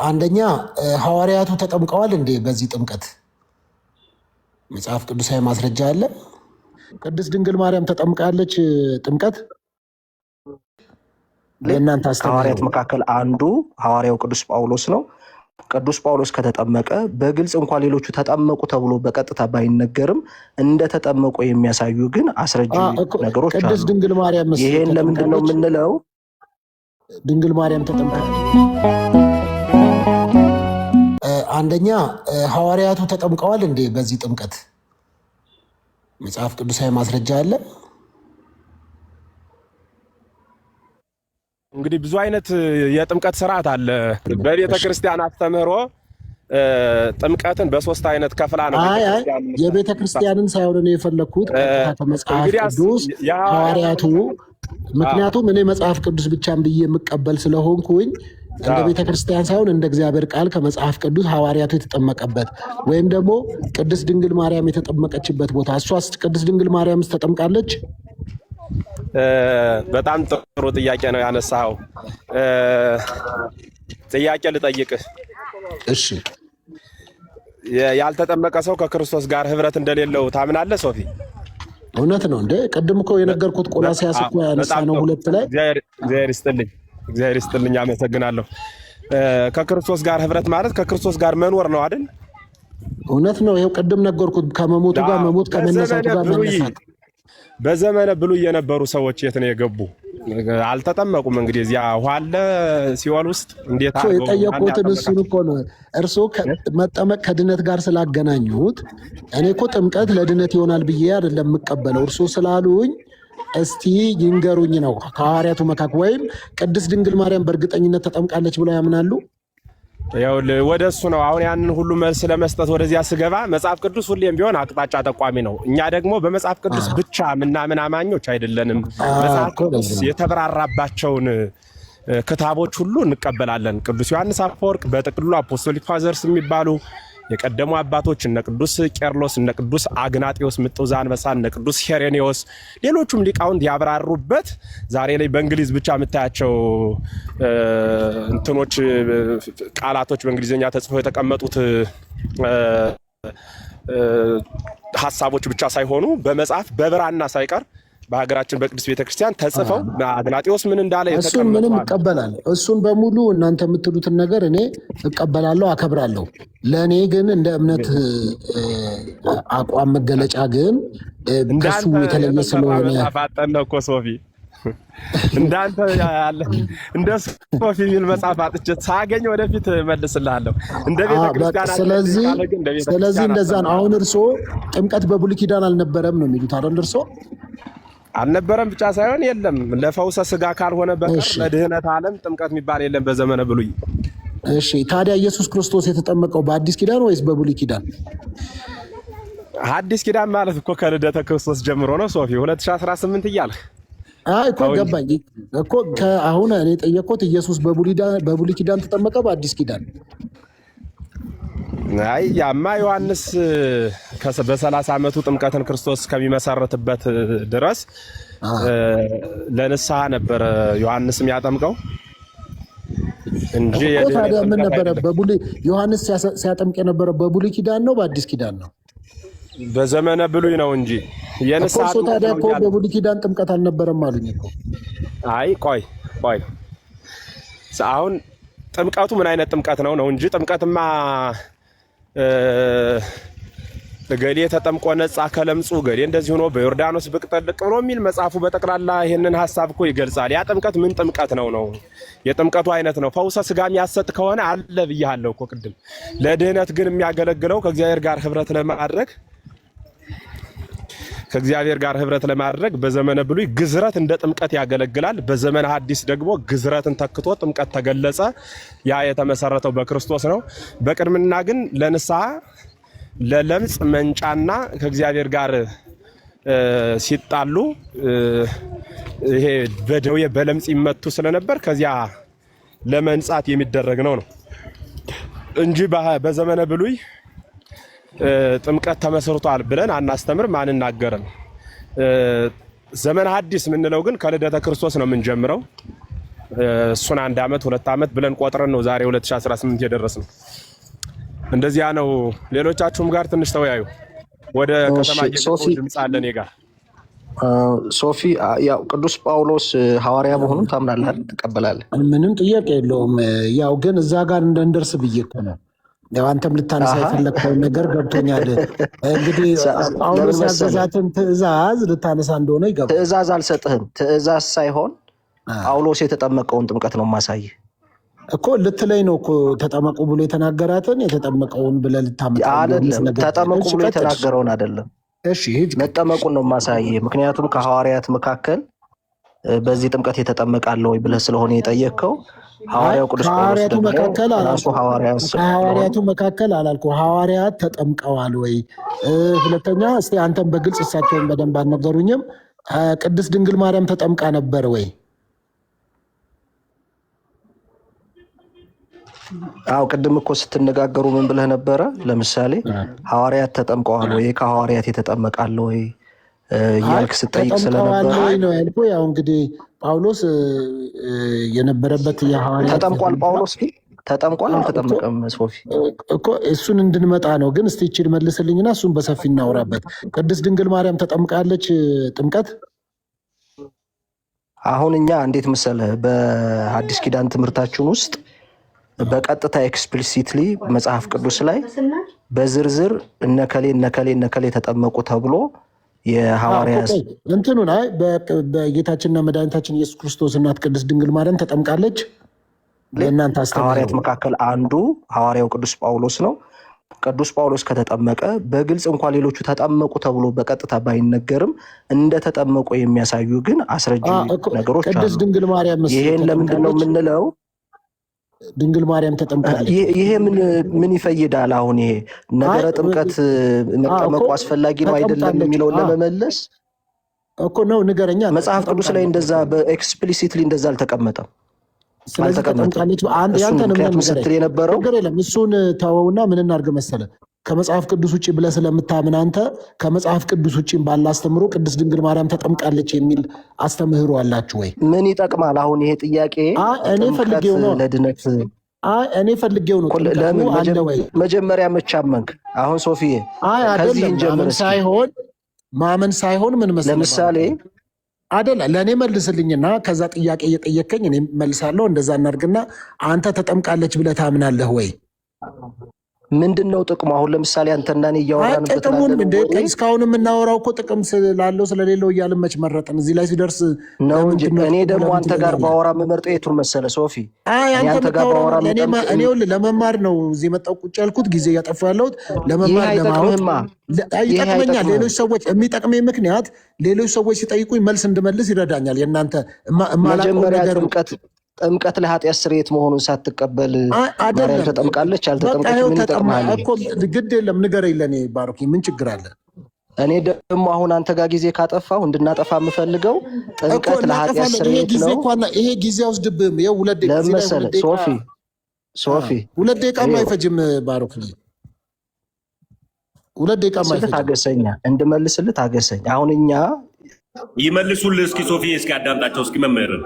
አንደኛ ሐዋርያቱ ተጠምቀዋል እንዴ? በዚህ ጥምቀት መጽሐፍ ቅዱሳዊ ማስረጃ አለ? ቅድስት ድንግል ማርያም ተጠምቃለች ጥምቀት? ለእናንተ ከሐዋርያት መካከል አንዱ ሐዋርያው ቅዱስ ጳውሎስ ነው። ቅዱስ ጳውሎስ ከተጠመቀ በግልጽ እንኳን ሌሎቹ ተጠመቁ ተብሎ በቀጥታ ባይነገርም እንደተጠመቁ የሚያሳዩ ግን አስረጅ ነገሮች አሉ። ቅድስት ድንግል ማርያም ይሄን ለምንድን ነው የምንለው? ድንግል ማርያም ተጠምቃለች። አንደኛ ሐዋርያቱ ተጠምቀዋል እንዴ? በዚህ ጥምቀት መጽሐፍ ቅዱሳዊ ማስረጃ አለ? እንግዲህ ብዙ አይነት የጥምቀት ስርዓት አለ። በቤተ ክርስቲያን አስተምህሮ ጥምቀትን በሶስት አይነት ከፍላ ነው። የቤተ ክርስቲያንን ሳይሆን ነው የፈለግኩት ከመጽሐፍ ቅዱስ ሐዋርያቱ። ምክንያቱም እኔ መጽሐፍ ቅዱስ ብቻም ብዬ የምቀበል ስለሆንኩኝ እንደ ቤተ ክርስቲያን ሳይሆን እንደ እግዚአብሔር ቃል ከመጽሐፍ ቅዱስ ሐዋርያቱ የተጠመቀበት ወይም ደግሞ ቅድስት ድንግል ማርያም የተጠመቀችበት ቦታ። እሷስ ቅድስት ድንግል ማርያምስ ተጠምቃለች? በጣም ጥሩ ጥያቄ ነው ያነሳው። ጥያቄ ልጠይቅህ። እሺ። ያልተጠመቀ ሰው ከክርስቶስ ጋር ህብረት እንደሌለው ታምናለህ ሶፊ? እውነት ነው እንዴ? ቅድም እኮ የነገርኩት ቆላስይስ እኮ ያነሳ ነው 2 ላይ። እግዚአብሔር ይስጥልኝ፣ አመሰግናለሁ። ከክርስቶስ ጋር ህብረት ማለት ከክርስቶስ ጋር መኖር ነው አይደል? እውነት ነው። ይኸው ቅድም ነገርኩት፣ ከመሞቱ ጋር መሞት፣ ከመነሳቱ ጋር መነሳት። በዘመነ ብሉይ የነበሩ ሰዎች የት ነው የገቡ? አልተጠመቁም። እንግዲህ እዚያ ውሃ አለ ሲኦል ውስጥ እንዴት አድርገው የጠየቁትን እሱን እኮ ነው። እርስዎ መጠመቅ ከድነት ጋር ስላገናኙት እኔ እኮ ጥምቀት ለድነት ይሆናል ብዬ አይደለም የምቀበለው። እርስዎ ስላሉኝ እስቲ ይንገሩኝ ነው። ከሐዋርያቱ መካከል ወይም ቅድስት ድንግል ማርያም በእርግጠኝነት ተጠምቃለች ብለው ያምናሉ? ወደ እሱ ነው አሁን ያንን ሁሉ መልስ ለመስጠት ወደዚያ ስገባ፣ መጽሐፍ ቅዱስ ሁሌም ቢሆን አቅጣጫ ጠቋሚ ነው። እኛ ደግሞ በመጽሐፍ ቅዱስ ብቻ ምናምን አማኞች አይደለንም። መጽሐፍ ቅዱስ የተብራራባቸውን ክታቦች ሁሉ እንቀበላለን። ቅዱስ ዮሐንስ አፈወርቅ በጥቅሉ አፖስቶሊክ ፋዘርስ የሚባሉ የቀደሙ አባቶች እነ ቅዱስ ቄርሎስ፣ እነ ቅዱስ አግናጢዮስ ምጥው ዘአንበሳ፣ እነ ቅዱስ ሄሬኔዎስ፣ ሌሎቹም ሊቃውንት ያብራሩበት ዛሬ ላይ በእንግሊዝ ብቻ የምታያቸው እንትኖች ቃላቶች በእንግሊዝኛ ተጽፈው የተቀመጡት ሀሳቦች ብቻ ሳይሆኑ በመጽሐፍ በብራና ሳይቀር በሀገራችን በቅዱስ ቤተክርስቲያን ተጽፈው አግናጢዮስ ምን እንዳለ እሱን ምንም እቀበላለሁ። እሱን በሙሉ እናንተ የምትሉትን ነገር እኔ እቀበላለሁ፣ አከብራለሁ። ለእኔ ግን እንደ እምነት አቋም መገለጫ ግን ከሱ የተለየ ስለሆነ እኮ ሶፊ እንዳንተ ያለ እንደ ሶፊ የሚል መጽሐፍ አጥቼ ሳገኝ ወደፊት መልስልሃለሁ። እንደ ቤተክርስቲያን ስለዚህ እንደዛ ነው። አሁን እርስዎ ጥምቀት በብሉይ ኪዳን አልነበረም ነው የሚሉት አይደል? እርስዎ አልነበረም ብቻ ሳይሆን የለም፣ ለፈውሰ ስጋ ካልሆነ በቀር ለድህነት ዓለም ጥምቀት የሚባል የለም በዘመነ ብሉይ። እሺ፣ ታዲያ ኢየሱስ ክርስቶስ የተጠመቀው በአዲስ ኪዳን ወይስ በብሉይ ኪዳን? አዲስ ኪዳን ማለት እኮ ከልደተ ክርስቶስ ጀምሮ ነው ሶፊ፣ 2018 እያልህ እኮ ገባኝ እኮ። አሁን እኔ ጠየቅኩት፣ ኢየሱስ በብሉይ ኪዳን ተጠመቀ በአዲስ ኪዳን? አይ ያማ ዮሐንስ በ30 ዓመቱ ጥምቀትን ክርስቶስ ከሚመሰርትበት ድረስ ለንስሐ ነበረ ዮሐንስ የሚያጠምቀው እንጂ ታዲያ ምን ነበረ? ዮሐንስ ሲያጠምቅ የነበረው በብሉይ ኪዳን ነው በአዲስ ኪዳን ነው? በዘመነ ብሉይ ነው እንጂ የንስሐ ታዲያ እኮ በብሉይ ኪዳን ጥምቀት አልነበረም አሉኝ እኮ። አይ ቆይ አሁን ጥምቀቱ ምን አይነት ጥምቀት ነው እንጂ ጥምቀትማ ገሌ ተጠምቆ ነጻ ከለምጹ ገሌ እንደዚህ ሆኖ በዮርዳኖስ ብቅ ጠልቅ ብሎ የሚል መጽሐፉ በጠቅላላ ይሄንን ሐሳብ እኮ ይገልጻል። ያ ጥምቀት ምን ጥምቀት ነው? የጥምቀቱ አይነት ነው። ፈውሰ ስጋ የሚያሰጥ ከሆነ አለ ብያለሁ እኮ ቅድም። ለድህነት ግን የሚያገለግለው ከእግዚአብሔር ጋር ህብረት ለማድረግ በዘመነ ብሉይ ግዝረት እንደ ጥምቀት ያገለግላል። በዘመነ ሐዲስ ደግሞ ግዝረትን ተክቶ ጥምቀት ተገለጸ። ያ የተመሰረተው በክርስቶስ ነው። በቅድምና ግን ለንስሐ ለለምጽ መንጫና ከእግዚአብሔር ጋር ሲጣሉ ይሄ በደዌ በለምጽ ይመቱ ስለነበር ከዚያ ለመንጻት የሚደረግ ነው እንጂ በዘመነ ብሉይ ጥምቀት ተመስርቷል ብለን አናስተምርም፣ አንናገርም። ዘመነ ሐዲስ የምንለው ግን ከልደተ ክርስቶስ ነው የምንጀምረው። እሱን 1 ዓመት 2 ዓመት ብለን ቆጥረን ነው ዛሬ 2018 የደረስነው። እንደዚያ ነው። ሌሎቻችሁም ጋር ትንሽ ተወያዩ። ወደ ከተማ ድምፅ አለ እኔ ጋር ሶፊ ያው ቅዱስ ጳውሎስ ሐዋርያ መሆኑን ታምናለህ? ትቀበላለህ? ምንም ጥያቄ የለውም። ያው ግን እዛ ጋር እንደርስ ብዬ እኮ ነው። ያው አንተም ልታነሳ የፈለግከው ነገር ገብቶኛል። እንግዲህ ጳውሎስ ያዘዛትን ትእዛዝ ልታነሳ እንደሆነ ይገባል። ትእዛዝ አልሰጥህም። ትእዛዝ ሳይሆን ጳውሎስ የተጠመቀውን ጥምቀት ነው ማሳይህ እኮ ልትለኝ ነው እኮ። ተጠመቁ ብሎ የተናገራትን የተጠመቀውን ብለህ ልታመጣ አይደለም። ተጠመቁ ብሎ የተናገረውን አይደለም። እሺ መጠመቁን ነው ማሳይህ። ምክንያቱም ከሐዋርያት መካከል በዚህ ጥምቀት የተጠመቀ አለ ወይ ብለህ ስለሆነ የጠየቅከው ሐዋርያው ቅዱስ ጳውሎስ ደግሞ ራሱ ከሐዋርያቱ መካከል አላልኩ። ሐዋርያት ተጠምቀዋል ወይ? ሁለተኛ እስቲ አንተም በግልጽ እሳቸውን በደንብ አልነገሩኝም። ቅድስት ድንግል ማርያም ተጠምቃ ነበር ወይ? አው ቅድም እኮ ስትነጋገሩ ምን ብለህ ነበረ? ለምሳሌ ሐዋርያት ተጠምቀዋል ወይ? ከሐዋርያት የተጠመቀ አለ ወይ ያልክ ስጠይቅ ስለነበረ ነው ያልኩህ። ያው እንግዲህ ጳውሎስ የነበረበት የሐዋርያት ተጠምቋል። ጳውሎስ ግን ተጠምቋል አልተጠመቀም? ሶፊ እኮ እሱን እንድንመጣ ነው። ግን እስቲ ይህችን መልስልኝና እሱን በሰፊ እናውራበት። ቅድስት ድንግል ማርያም ተጠምቃለች ጥምቀት? አሁን እኛ እንዴት መሰለህ በአዲስ ኪዳን ትምህርታችን ውስጥ በቀጥታ ኤክስፕሊሲትሊ መጽሐፍ ቅዱስ ላይ በዝርዝር እነከሌ እነከሌ እነከሌ ተጠመቁ ተብሎ የሐዋርያት እንትኑን በጌታችንና መድኃኒታችን ኢየሱስ ክርስቶስ እናት ቅድስት ድንግል ማርያም ተጠምቃለች። ለእናንተ ሐዋርያት መካከል አንዱ ሐዋርያው ቅዱስ ጳውሎስ ነው። ቅዱስ ጳውሎስ ከተጠመቀ በግልጽ እንኳን ሌሎቹ ተጠመቁ ተብሎ በቀጥታ ባይነገርም እንደተጠመቁ የሚያሳዩ ግን አስረጅ ነገሮች አሉ። ቅድስት ድንግል ማርያም ይሄን ለምንድን ነው የምንለው? ድንግል ማርያም ተጠምቃለች። ይሄ ምን ይፈይዳል? አሁን ይሄ ነገረ ጥምቀት መጠመቁ አስፈላጊ ነው አይደለም የሚለውን ለመመለስ እኮ ነው። ንገረኛ። መጽሐፍ ቅዱስ ላይ እንደዛ በኤክስፕሊሲትሊ እንደዛ አልተቀመጠም። ስለዚህ ተጠምቃለች። ያንተ ነው ምን ስትል የነበረው ነገር የለም። እሱን ተወውና ምን እናድርግ መሰለ፣ ከመጽሐፍ ቅዱስ ውጭ ብለህ ስለምታምን አንተ ከመጽሐፍ ቅዱስ ውጭ ባለ አስተምህሮ ቅድስት ድንግል ማርያም ተጠምቃለች የሚል አስተምህሮ አላችሁ ወይ? ምን ይጠቅማል አሁን ይሄ ጥያቄ? እኔ ፈልጌው ነው ለድነት እኔ ፈልጌው ነው። መጀመሪያ መቻመንክ አሁን ሶፊዬ ከዚህ እንጀምር። ማመን ሳይሆን ምን መሰለህ፣ ለምሳሌ አደላ ለእኔ መልስልኝና ከዛ ጥያቄ እየጠየከኝ እኔ መልሳለሁ። እንደዛ እናድርግና አንተ ተጠምቃለች ብለህ ታምናለህ ወይ? ምንድን ነው ጥቅሙ? አሁን ለምሳሌ አንተና እኔ እያወራንበት እስካሁን የምናወራው እኮ ጥቅም ስላለው ስለሌለው እያልን መች መረጥን? እዚህ ላይ ሲደርስ ነው እንጂ እኔ ደግሞ አንተ ጋር ባወራ የምመርጠው የቱን መሰለህ ሶፊ? እኔ ለመማር ነው እዚህ የመጣው ቁጭ ያልኩት፣ ጊዜ እያጠፋ ያለሁት ለመማር ለማወቅ ይጠቅመኛል። ሌሎች ሰዎች የሚጠቅመኝ ምክንያት ሌሎች ሰዎች ሲጠይቁኝ መልስ እንድመልስ ይረዳኛል። የእናንተ መጀመሪያ ጥምቀት ለኃጢአት ስርየት መሆኑን ሳትቀበል ማርያም ተጠምቃለች አልተጠምቀች ምን ይጠቅማል? ግድ የለም ንገረኝ። ለእኔ ባሮኪ ምን ችግር አለ? እኔ ደግሞ አሁን አንተ ጋር ጊዜ ካጠፋሁ እንድናጠፋ የምፈልገው ጥምቀት ለኃጢአት ስርየት ነው። ይሄ ጊዜ አውስድብህም። ይኸው 2 ደቂቃ ለምሳሌ ሶፊ 2 ደቂቃም አይፈጅም ባሮኪ፣ 2 ደቂቃም አይፈጅም። ታገሰኛ እንድመልስልህ ታገሰኝ። አሁን እኛ ይመልሱልህ። እስኪ ሶፊ እስኪ አዳምጣቸው እስኪ መምህርን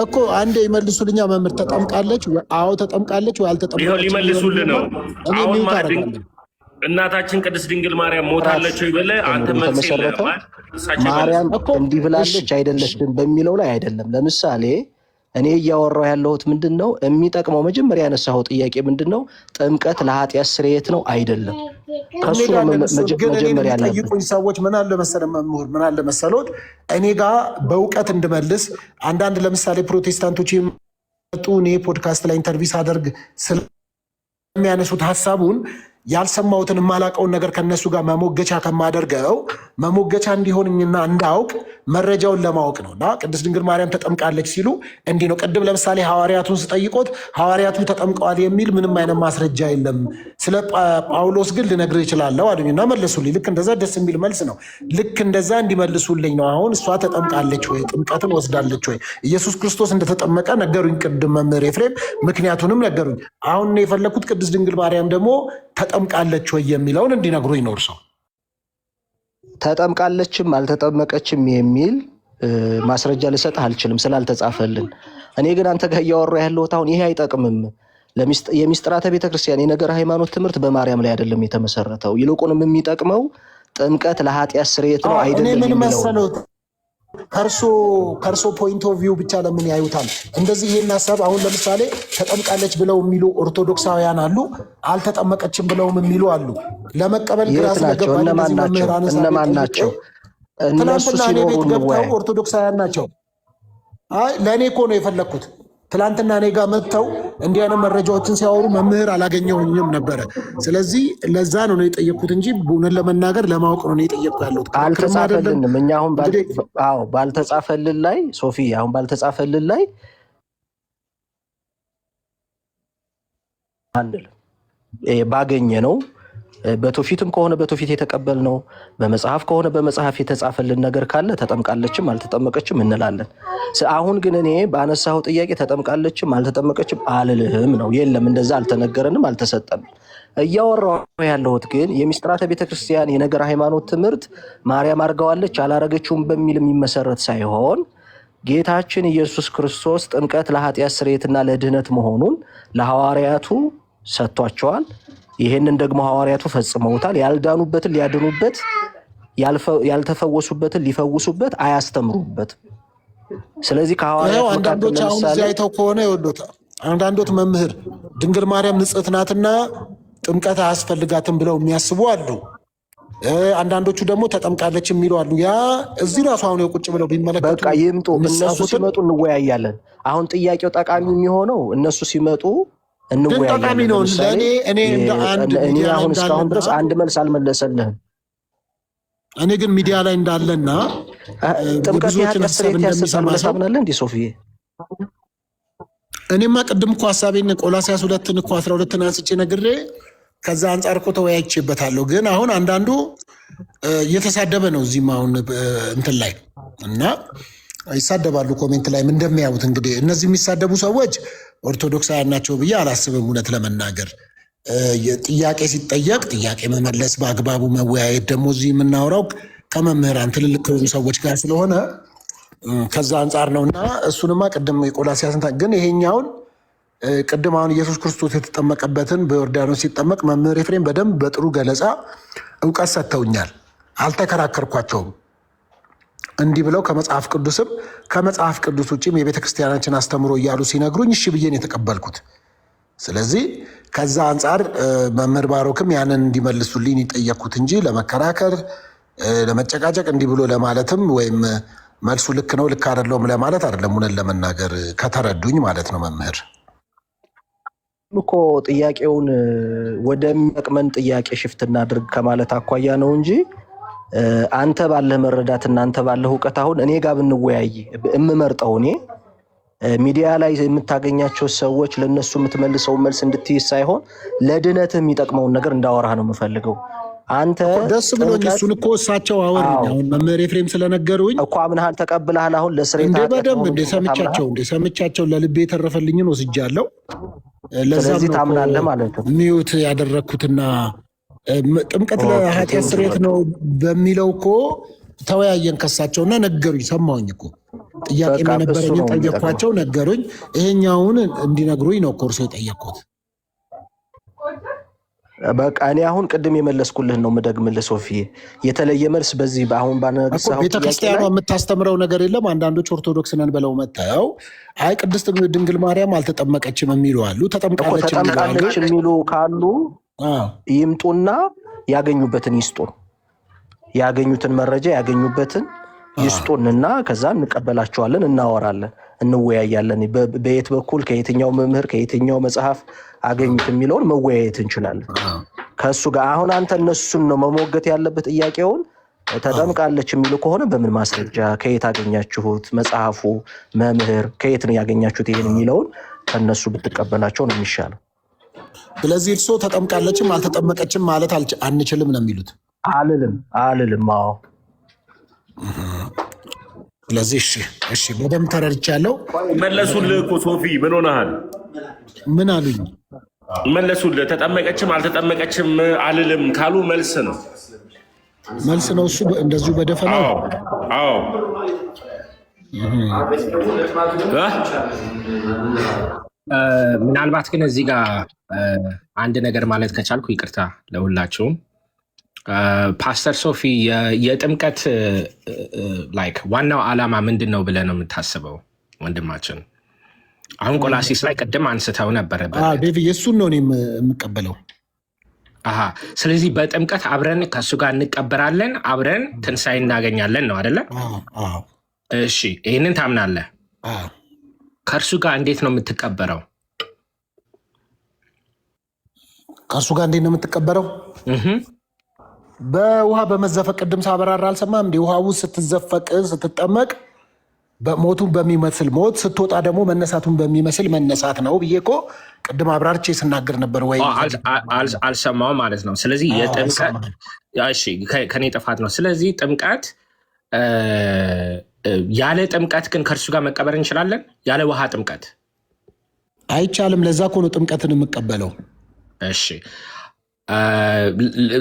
እኮ አንዴ ይመልሱልኛ። መምህር ተጠምቃለች? አዎ ተጠምቃለች ወይ አልተጠምቃለች? ይኸው ሊመልሱልህ ነው። አሁን እናታችን ቅድስት ድንግል ማርያም ሞታለች ወይ ብለህ አንተ መልስ የለህም። ማርያም እንዲህ ብላለች አይደለችም በሚለው ላይ አይደለም። ለምሳሌ እኔ እያወራሁ ያለሁት ምንድን ነው የሚጠቅመው? መጀመሪያ ያነሳኸው ጥያቄ ምንድን ነው? ጥምቀት ለኃጢአት ስርየት ነው አይደለም? ከሱ መጀመሪያ ያለብን ሰዎች ምን አለ መሰለ መምህር፣ ምን አለ መሰሎት እኔ ጋር በእውቀት እንድመልስ አንዳንድ ለምሳሌ ፕሮቴስታንቶች የመጡ እኔ ፖድካስት ላይ ኢንተርቪው ሳደርግ ስለሚያነሱት ሀሳቡን ያልሰማሁትን የማላውቀውን ነገር ከነሱ ጋር መሞገቻ ከማደርገው መሞገቻ እንዲሆንኝና እንዳውቅ መረጃውን ለማወቅ ነው። እና ቅድስት ድንግል ማርያም ተጠምቃለች ሲሉ እንዲህ ነው። ቅድም ለምሳሌ ሐዋርያቱን ስጠይቆት ሐዋርያቱ ተጠምቀዋል የሚል ምንም አይነት ማስረጃ የለም፣ ስለ ጳውሎስ ግን ልነግር ይችላለሁ አሉኝ እና መለሱልኝ። ልክ እንደዛ ደስ የሚል መልስ ነው። ልክ እንደዛ እንዲመልሱልኝ ነው። አሁን እሷ ተጠምቃለች ወይ ጥምቀትን ወስዳለች ወይ ኢየሱስ ክርስቶስ እንደተጠመቀ ነገሩኝ ቅድም መምህር ኤፍሬም፣ ምክንያቱንም ነገሩኝ። አሁን የፈለግኩት ቅድስት ድንግል ማርያም ደግሞ ተጠምቃለች ወይ የሚለውን እንዲነግሩኝ ነው። እርሰው ተጠምቃለችም አልተጠመቀችም የሚል ማስረጃ ልሰጥህ አልችልም ስላልተጻፈልን። እኔ ግን አንተ ጋር እያወራሁ ያለሁት አሁን ይሄ አይጠቅምም። የሚስጥራተ ቤተክርስቲያን የነገር ሃይማኖት ትምህርት በማርያም ላይ አይደለም የተመሰረተው። ይልቁንም የሚጠቅመው ጥምቀት ለኃጢአት ስርየት ነው አይደለም። እኔ ምን መሰለው ከእርሶ ፖይንት ኦፍ ቪው ብቻ ለምን ያዩታል እንደዚህ? ይሄን ሀሳብ አሁን ለምሳሌ ተጠምቃለች ብለው የሚሉ ኦርቶዶክሳውያን አሉ፣ አልተጠመቀችም ብለውም የሚሉ አሉ። ለመቀበል ግራ ስለገባኝ እነማን ናቸው? ትናንትና እኔ ቤት ገብተው ኦርቶዶክሳውያን ናቸው። አይ ለእኔ እኮ ነው የፈለግኩት። ትላንትና እኔ ጋር መጥተው እንዲህ አይነት መረጃዎችን ሲያወሩ መምህር አላገኘሁኝም ነበረ። ስለዚህ ለዛ ነው የጠየቅኩት እንጂ እውነት ለመናገር ለማወቅ ነው የጠየቅኩ ያለሁት። አልተጻፈልንም። እኛ አሁን ባልተጻፈልን ላይ ሶፊ አሁን ባልተጻፈልን ላይ ባገኘ ነው በትውፊትም ከሆነ በትውፊት የተቀበልነው በመጽሐፍ ከሆነ በመጽሐፍ የተጻፈልን ነገር ካለ ተጠምቃለችም አልተጠመቀችም እንላለን። አሁን ግን እኔ ባነሳው ጥያቄ ተጠምቃለችም አልተጠመቀችም አልልህም ነው። የለም እንደዛ አልተነገረንም አልተሰጠንም። እያወራሁ ያለሁት ግን የሚስጥራተ ቤተክርስቲያን የነገር ሃይማኖት ትምህርት ማርያም አርገዋለች አላረገችውም በሚል የሚመሰረት ሳይሆን ጌታችን ኢየሱስ ክርስቶስ ጥምቀት ለኃጢአት ስርየትና ለድህነት መሆኑን ለሐዋርያቱ ሰጥቷቸዋል። ይሄንን ደግሞ ሐዋርያቱ ፈጽመውታል። ያልዳኑበትን ሊያድኑበት፣ ያልተፈወሱበትን ሊፈውሱበት አያስተምሩበት። ስለዚህ ከሐዋርያቱ አንዳንዶች አሁን እዚህ አይተው ከሆነ ይወዱት አንዳንዶት መምህር ድንግል ማርያም ንጽሕት ናትና ጥምቀት አያስፈልጋትም ብለው የሚያስቡ አሉ። አንዳንዶቹ ደግሞ ተጠምቃለች የሚሉ አሉ። ያ እዚህ ራሱ አሁን ቁጭ ብለው ቢመለከቱ በቃ ይምጡ። እነሱ ሲመጡ እንወያያለን። አሁን ጥያቄው ጠቃሚ የሚሆነው እነሱ ሲመጡ ጠቃሚ ነው። እኔ አሁን እስካሁን ድረስ አንድ መልስ አልመለሰልህም። እኔ ግን ሚዲያ ላይ እንዳለና ጥምቀት የኃጢአት ስርየት ያሰጣል ብለህ ታምናለህ እንዲህ ሶፊዬ? እኔማ ቅድም እኮ ሀሳቤን ቆላስይስ 2 እኮ 12 አንስቼ ነግሬ ከዛ አንጻር እኮ ተወያይቼበታለሁ። ግን አሁን አንዳንዱ እየተሳደበ ነው እዚህም አሁን እንትን ላይ እና ይሳደባሉ ኮሜንት ላይ እንደሚያዩት። እንግዲህ እነዚህ የሚሳደቡ ሰዎች ኦርቶዶክሳውያን ናቸው ብዬ አላስብም። እውነት ለመናገር ጥያቄ ሲጠየቅ ጥያቄ መመለስ፣ በአግባቡ መወያየት ደግሞ እዚህ የምናወራው ከመምህራን ትልልቅ ከሆኑ ሰዎች ጋር ስለሆነ ከዛ አንጻር ነው እና እሱንማ ቅድም የቆላስይስን ግን ይሄኛውን ቅድም አሁን ኢየሱስ ክርስቶስ የተጠመቀበትን በዮርዳኖስ ሲጠመቅ መምህር ኤፍሬም በደንብ በጥሩ ገለጻ እውቀት ሰጥተውኛል። አልተከራከርኳቸውም። እንዲህ ብለው ከመጽሐፍ ቅዱስም ከመጽሐፍ ቅዱስ ውጭም የቤተ ክርስቲያናችን አስተምሮ እያሉ ሲነግሩኝ እሺ ብዬን የተቀበልኩት። ስለዚህ ከዛ አንጻር መምህር ባሮክም ያንን እንዲመልሱልኝ የጠየቅኩት እንጂ ለመከራከር ለመጨቃጨቅ እንዲህ ብሎ ለማለትም ወይም መልሱ ልክ ነው ልክ አይደለውም ለማለት አይደለም። እውነት ለመናገር ከተረዱኝ ማለት ነው። መምህር እኮ ጥያቄውን ወደሚጠቅመን ጥያቄ ሽፍት እናድርግ ከማለት አኳያ ነው እንጂ አንተ ባለህ መረዳት እና አንተ ባለህ እውቀት አሁን እኔ ጋር ብንወያይ የምመርጠው እኔ ሚዲያ ላይ የምታገኛቸው ሰዎች ለነሱ የምትመልሰው መልስ እንድትይዝ ሳይሆን ለድነትህ የሚጠቅመውን ነገር እንዳወራህ ነው የምፈልገው። አንተ ደስ ብሎኝ እሱን እኮ እሳቸው አወሩኝ። አሁን መምህር ኤፍሬም ስለነገሩኝ እኮ አምናሃል ተቀብለሃል። አሁን ለስሬታ በደንብ ሰምቻቸው ለልቤ የተረፈልኝን ወስጃለሁ። ስለዚህ ታምናለህ ማለት ነው። ሚዩት ያደረግኩትና ጥምቀት ለኃጢአት ስርየት ነው በሚለው እኮ ተወያየን ከሳቸውና ነገሩኝ። ሰማሁኝ እኮ ጥያቄ የነበረኝን ጠየኳቸው፣ ነገሩኝ። ይሄኛውን እንዲነግሩኝ ነው ኮርሶ የጠየቅኩት። በቃ እኔ አሁን ቅድም የመለስኩልህን ነው የምደግምልህ ሶፊዬ። የተለየ መልስ በዚህ በአሁን ባነሳው ቤተክርስቲያኗ የምታስተምረው ነገር የለም። አንዳንዶች ኦርቶዶክስ ነን ብለው መጥተው አይ ቅድስት ድንግል ማርያም አልተጠመቀችም የሚሉ አሉ። ተጠምቃለች የሚሉ ካሉ ይምጡና ያገኙበትን ይስጡን። ያገኙትን መረጃ ያገኙበትን ይስጡንና ከዛ እንቀበላቸዋለን፣ እናወራለን፣ እንወያያለን። በየት በኩል ከየትኛው መምህር ከየትኛው መጽሐፍ አገኙት የሚለውን መወያየት እንችላለን ከሱ ጋር። አሁን አንተ እነሱን ነው መሞገት ያለበት። ጥያቄውን ተጠምቃለች የሚሉ ከሆነ በምን ማስረጃ ከየት አገኛችሁት? መጽሐፉ መምህር ከየት ነው ያገኛችሁት? ይሄን የሚለውን ከነሱ ብትቀበላቸው ነው የሚሻለው። ስለዚህ እርሶ ተጠምቃለችም አልተጠመቀችም ማለት አንችልም ነው የሚሉት? አልልም። አዎ ስለዚህ እሺ በደምብ ተረድቻለሁ። መለሱልህ እኮ ሶፊ፣ ምን ሆነሃል? ምን አሉኝ? መለሱልህ። ተጠመቀችም አልተጠመቀችም አልልም ካሉ መልስ ነው እሱ እንደዚሁ በደፈናው። አዎ ምናልባት ግን እዚህ ጋር አንድ ነገር ማለት ከቻልኩ ይቅርታ ለሁላችሁም። ፓስተር ሶፊ የጥምቀት ላይክ ዋናው ዓላማ ምንድን ነው ብለህ ነው የምታስበው ወንድማችን? አሁን ቆላሲስ ላይ ቅድም አንስተው ነበረ። የእሱን ነው የምቀበለው። ስለዚህ በጥምቀት አብረን ከእሱ ጋር እንቀበራለን፣ አብረን ትንሣኤ እናገኛለን ነው አይደለ? እሺ፣ ይህንን ታምናለህ? ከእርሱ ጋር እንዴት ነው የምትቀበረው? ከእርሱ ጋር እንዴት ነው የምትቀበረው? በውሃ በመዘፈቅ ቅድም ሳበራራ አልሰማም? እንዲህ ውሃ ውስጥ ስትዘፈቅ ስትጠመቅ ሞቱን በሚመስል ሞት ስትወጣ ደግሞ መነሳቱን በሚመስል መነሳት ነው ብዬ እኮ ቅድም አብራርቼ ስናገር ነበር። ወይ አልሰማውም ማለት ነው። ስለዚህ የጥምቀት ከኔ ጥፋት ነው። ስለዚህ ጥምቀት ያለ ጥምቀት ግን ከእርሱ ጋር መቀበር እንችላለን? ያለ ውሃ ጥምቀት አይቻልም። ለዛ እኮ ነው ጥምቀትን የምቀበለው። እሺ፣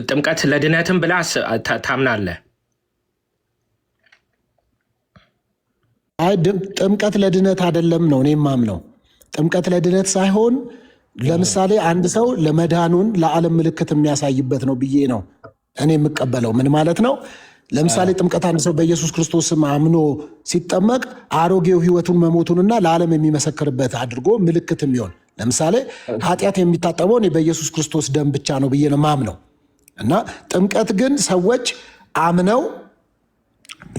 ጥምቀት ለድነትም ብላ ታምናለህ? አይ ጥምቀት ለድነት አይደለም ነው እኔ የማምነው። ጥምቀት ለድነት ሳይሆን ለምሳሌ አንድ ሰው ለመዳኑን ለዓለም ምልክት የሚያሳይበት ነው ብዬ ነው እኔ የምቀበለው። ምን ማለት ነው? ለምሳሌ ጥምቀት አንድ ሰው በኢየሱስ ክርስቶስም አምኖ ሲጠመቅ አሮጌው ሕይወቱን መሞቱንና ለዓለም የሚመሰክርበት አድርጎ ምልክት የሚሆን ለምሳሌ ኃጢአት የሚታጠበው እኔ በኢየሱስ ክርስቶስ ደም ብቻ ነው ብዬ ነው ማምነው። እና ጥምቀት ግን ሰዎች አምነው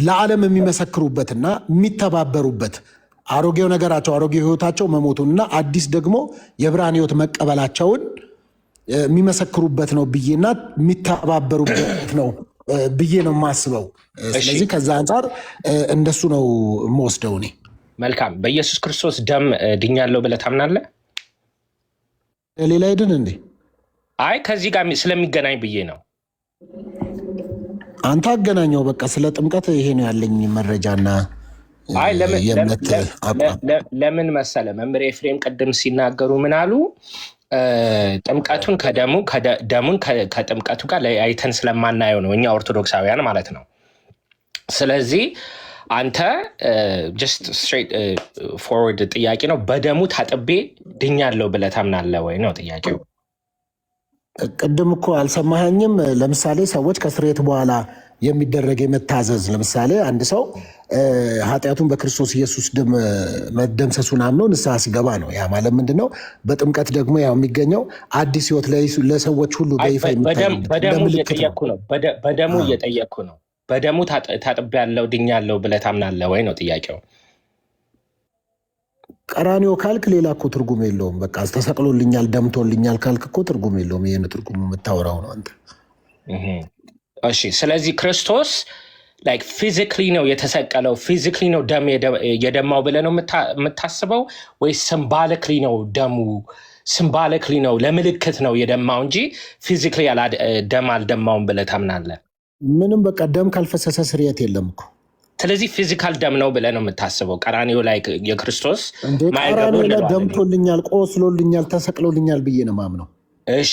ለዓለም የሚመሰክሩበትና የሚተባበሩበት አሮጌው ነገራቸው አሮጌው ሕይወታቸው መሞቱንና አዲስ ደግሞ የብርሃን ሕይወት መቀበላቸውን የሚመሰክሩበት ነው ብዬና የሚተባበሩበት ነው ብዬ ነው የማስበው። ስለዚህ ከዛ አንጻር እንደሱ ነው የምወስደው እኔ። መልካም። በኢየሱስ ክርስቶስ ደም ድኛለሁ ብለህ ታምናለህ? ሌላ አይድን እንዴ? አይ ከዚህ ጋር ስለሚገናኝ ብዬ ነው። አንተ አገናኘው። በቃ ስለ ጥምቀት ይሄ ነው ያለኝ መረጃና የእምነት አቋም። ለምን መሰለ መምህር ኤፍሬም ቅድም ሲናገሩ ምን አሉ? ጥምቀቱን ደሙን ከጥምቀቱ ጋር አይተን ስለማናየው ነው እኛ ኦርቶዶክሳውያን ማለት ነው። ስለዚህ አንተ ጀስት ስትሬት ፎርወርድ ጥያቄ ነው፣ በደሙ ታጥቤ ድኛለሁ ብለህ ታምናለህ ወይ ነው ጥያቄው። ቅድም እኮ አልሰማኸኝም? ለምሳሌ ሰዎች ከስርየት በኋላ የሚደረግ የመታዘዝ ለምሳሌ አንድ ሰው ኃጢአቱን በክርስቶስ ኢየሱስ ደም መደምሰሱን አምኖ ንስሐ ሲገባ ነው። ያ ማለት ምንድን ነው? በጥምቀት ደግሞ ያው የሚገኘው አዲስ ሕይወት ለሰዎች ሁሉ በይፋ በደሙ እየጠየቅኩ ነው። በደሙ ታጥቤያለሁ ድኛለሁ ብለህ ታምናለህ ወይ ነው ጥያቄው። ቀራኒዮ ካልክ ሌላ እኮ ትርጉም የለውም። በቃ ተሰቅሎልኛል ደምቶልኛል ካልክ እኮ ትርጉም የለውም። ይህን ትርጉሙ የምታወራው ነው አንተ። እሺ፣ ስለዚህ ክርስቶስ ላይክ ፊዚክሊ ነው የተሰቀለው፣ ፊዚክሊ ነው ደም የደማው ብለህ ነው የምታስበው ወይስ ሲምባሊክሊ ነው ደሙ? ሲምባሊክሊ ነው ለምልክት ነው የደማው እንጂ ፊዚክሊ ደም አልደማውም ብለህ ታምናለህ? ምንም በቃ ደም ካልፈሰሰ ስርየት የለም እኮ። ስለዚህ ፊዚካል ደም ነው ብለህ ነው የምታስበው? ቀራኒዮ ላይ የክርስቶስ ቀራኒዮ ላይ ደምቶልኛል፣ ቆስሎልኛል፣ ተሰቅሎልኛል ብዬ ነው የማምነው። እሺ፣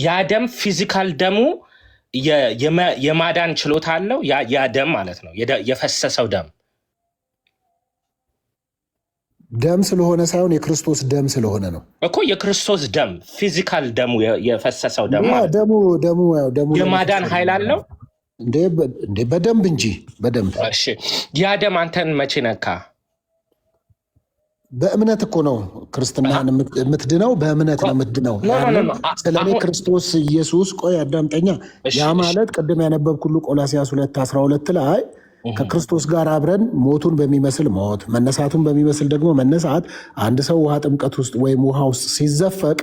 ያ ደም ፊዚካል ደሙ የማዳን ችሎታ አለው? ያ ደም ማለት ነው የፈሰሰው ደም ስለሆነ ሳይሆን የክርስቶስ ደም ስለሆነ ነው እኮ። የክርስቶስ ደም ፊዚካል ደሙ የፈሰሰው ደም ደሙ የማዳን ኃይል አለው እንዴ? በደንብ እንጂ በደንብ። እሺ፣ ያ ደም አንተን መቼ ነካ? በእምነት እኮ ነው ክርስትናን የምትድነው፣ በእምነት ነው የምትድነው። ስለ እኔ ክርስቶስ ኢየሱስ ቆይ አዳምጠኛ። ያ ማለት ቅድም ያነበብኩልህ ቆላስይስ 2:12 ላይ ከክርስቶስ ጋር አብረን ሞቱን በሚመስል ሞት መነሳቱን በሚመስል ደግሞ መነሳት፣ አንድ ሰው ውሃ ጥምቀት ውስጥ ወይም ውሃ ውስጥ ሲዘፈቅ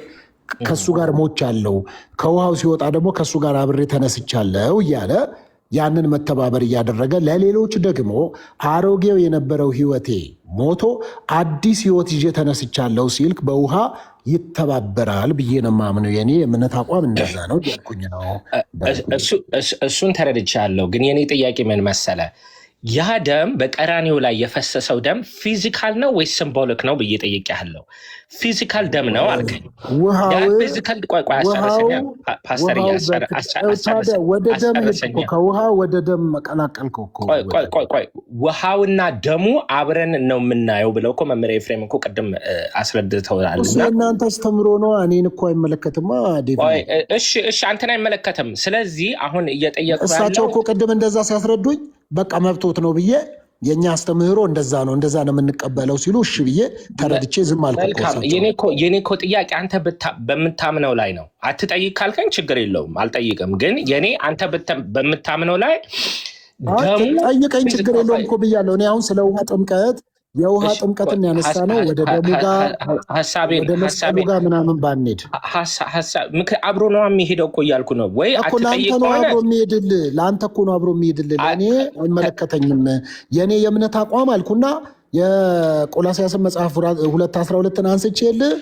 ከሱ ጋር ሞቻለሁ፣ ከውሃው ሲወጣ ደግሞ ከሱ ጋር አብሬ ተነስቻለሁ እያለ ያንን መተባበር እያደረገ ለሌሎች ደግሞ አሮጌው የነበረው ሕይወቴ ሞቶ አዲስ ሕይወት ይዤ ተነስቻለሁ ሲል በውሃ ይተባበራል ብዬ ነው የማምነው። የኔ የእምነት አቋም እንደዛ ነው እያልኩኝ ነው። እሱን ተረድቻለሁ። ግን የኔ ጥያቄ ምን መሰለ? ያ ደም በቀራኒው ላይ የፈሰሰው ደም ፊዚካል ነው ወይስ ሲምቦሊክ ነው ብዬ ጠይቄያለሁ። ፊዚካል ደም ነው አልከኝ። ፊዚካል ከውሃ ወደ ደም መቀላቀልከው እኮ። ውሃውና ደሙ አብረን ነው የምናየው ብለው እኮ መምህር ኤፍሬም እኮ ቅድም አስረድተውታል። እናንተ አስተምሮ ነው፣ እኔን እኮ አይመለከትማ። እሺ አንተን አይመለከትም። ስለዚህ አሁን እየጠየቁ እሳቸው እኮ ቅድም እንደዛ ሲያስረዱኝ በቃ መብቶት ነው ብዬ የኛ አስተምህሮ እንደዛ ነው ነው የምንቀበለው ሲሉ እሺ ብዬ ተረድቼ ዝም አልኩ። የኔ እኮ ጥያቄ አንተ በምታምነው ላይ ነው። አትጠይቅ ካልከኝ ችግር የለውም አልጠይቅም። ግን የኔ አንተ በምታምነው ላይ ጠይቀኝ ችግር የለውም እኮ ብያለሁ። እኔ አሁን ስለ ውሃ ጥምቀት የውሃ ጥምቀትን ያነሳ ነው ወደ ደሙ ጋር ወደ መስቀሉ ጋር ምናምን ባንሄድ አብሮ ነው የሚሄደው እኮ እያልኩ ነው። ወይ ለአንተ ነው አብሮ የሚሄድልህ፣ ለአንተ እኮ ነው አብሮ የሚሄድልህ። ለእኔ አይመለከተኝም። የእኔ የእምነት አቋም አልኩና የቆላስይስን መጽሐፍ 2:12 አንስቼልህ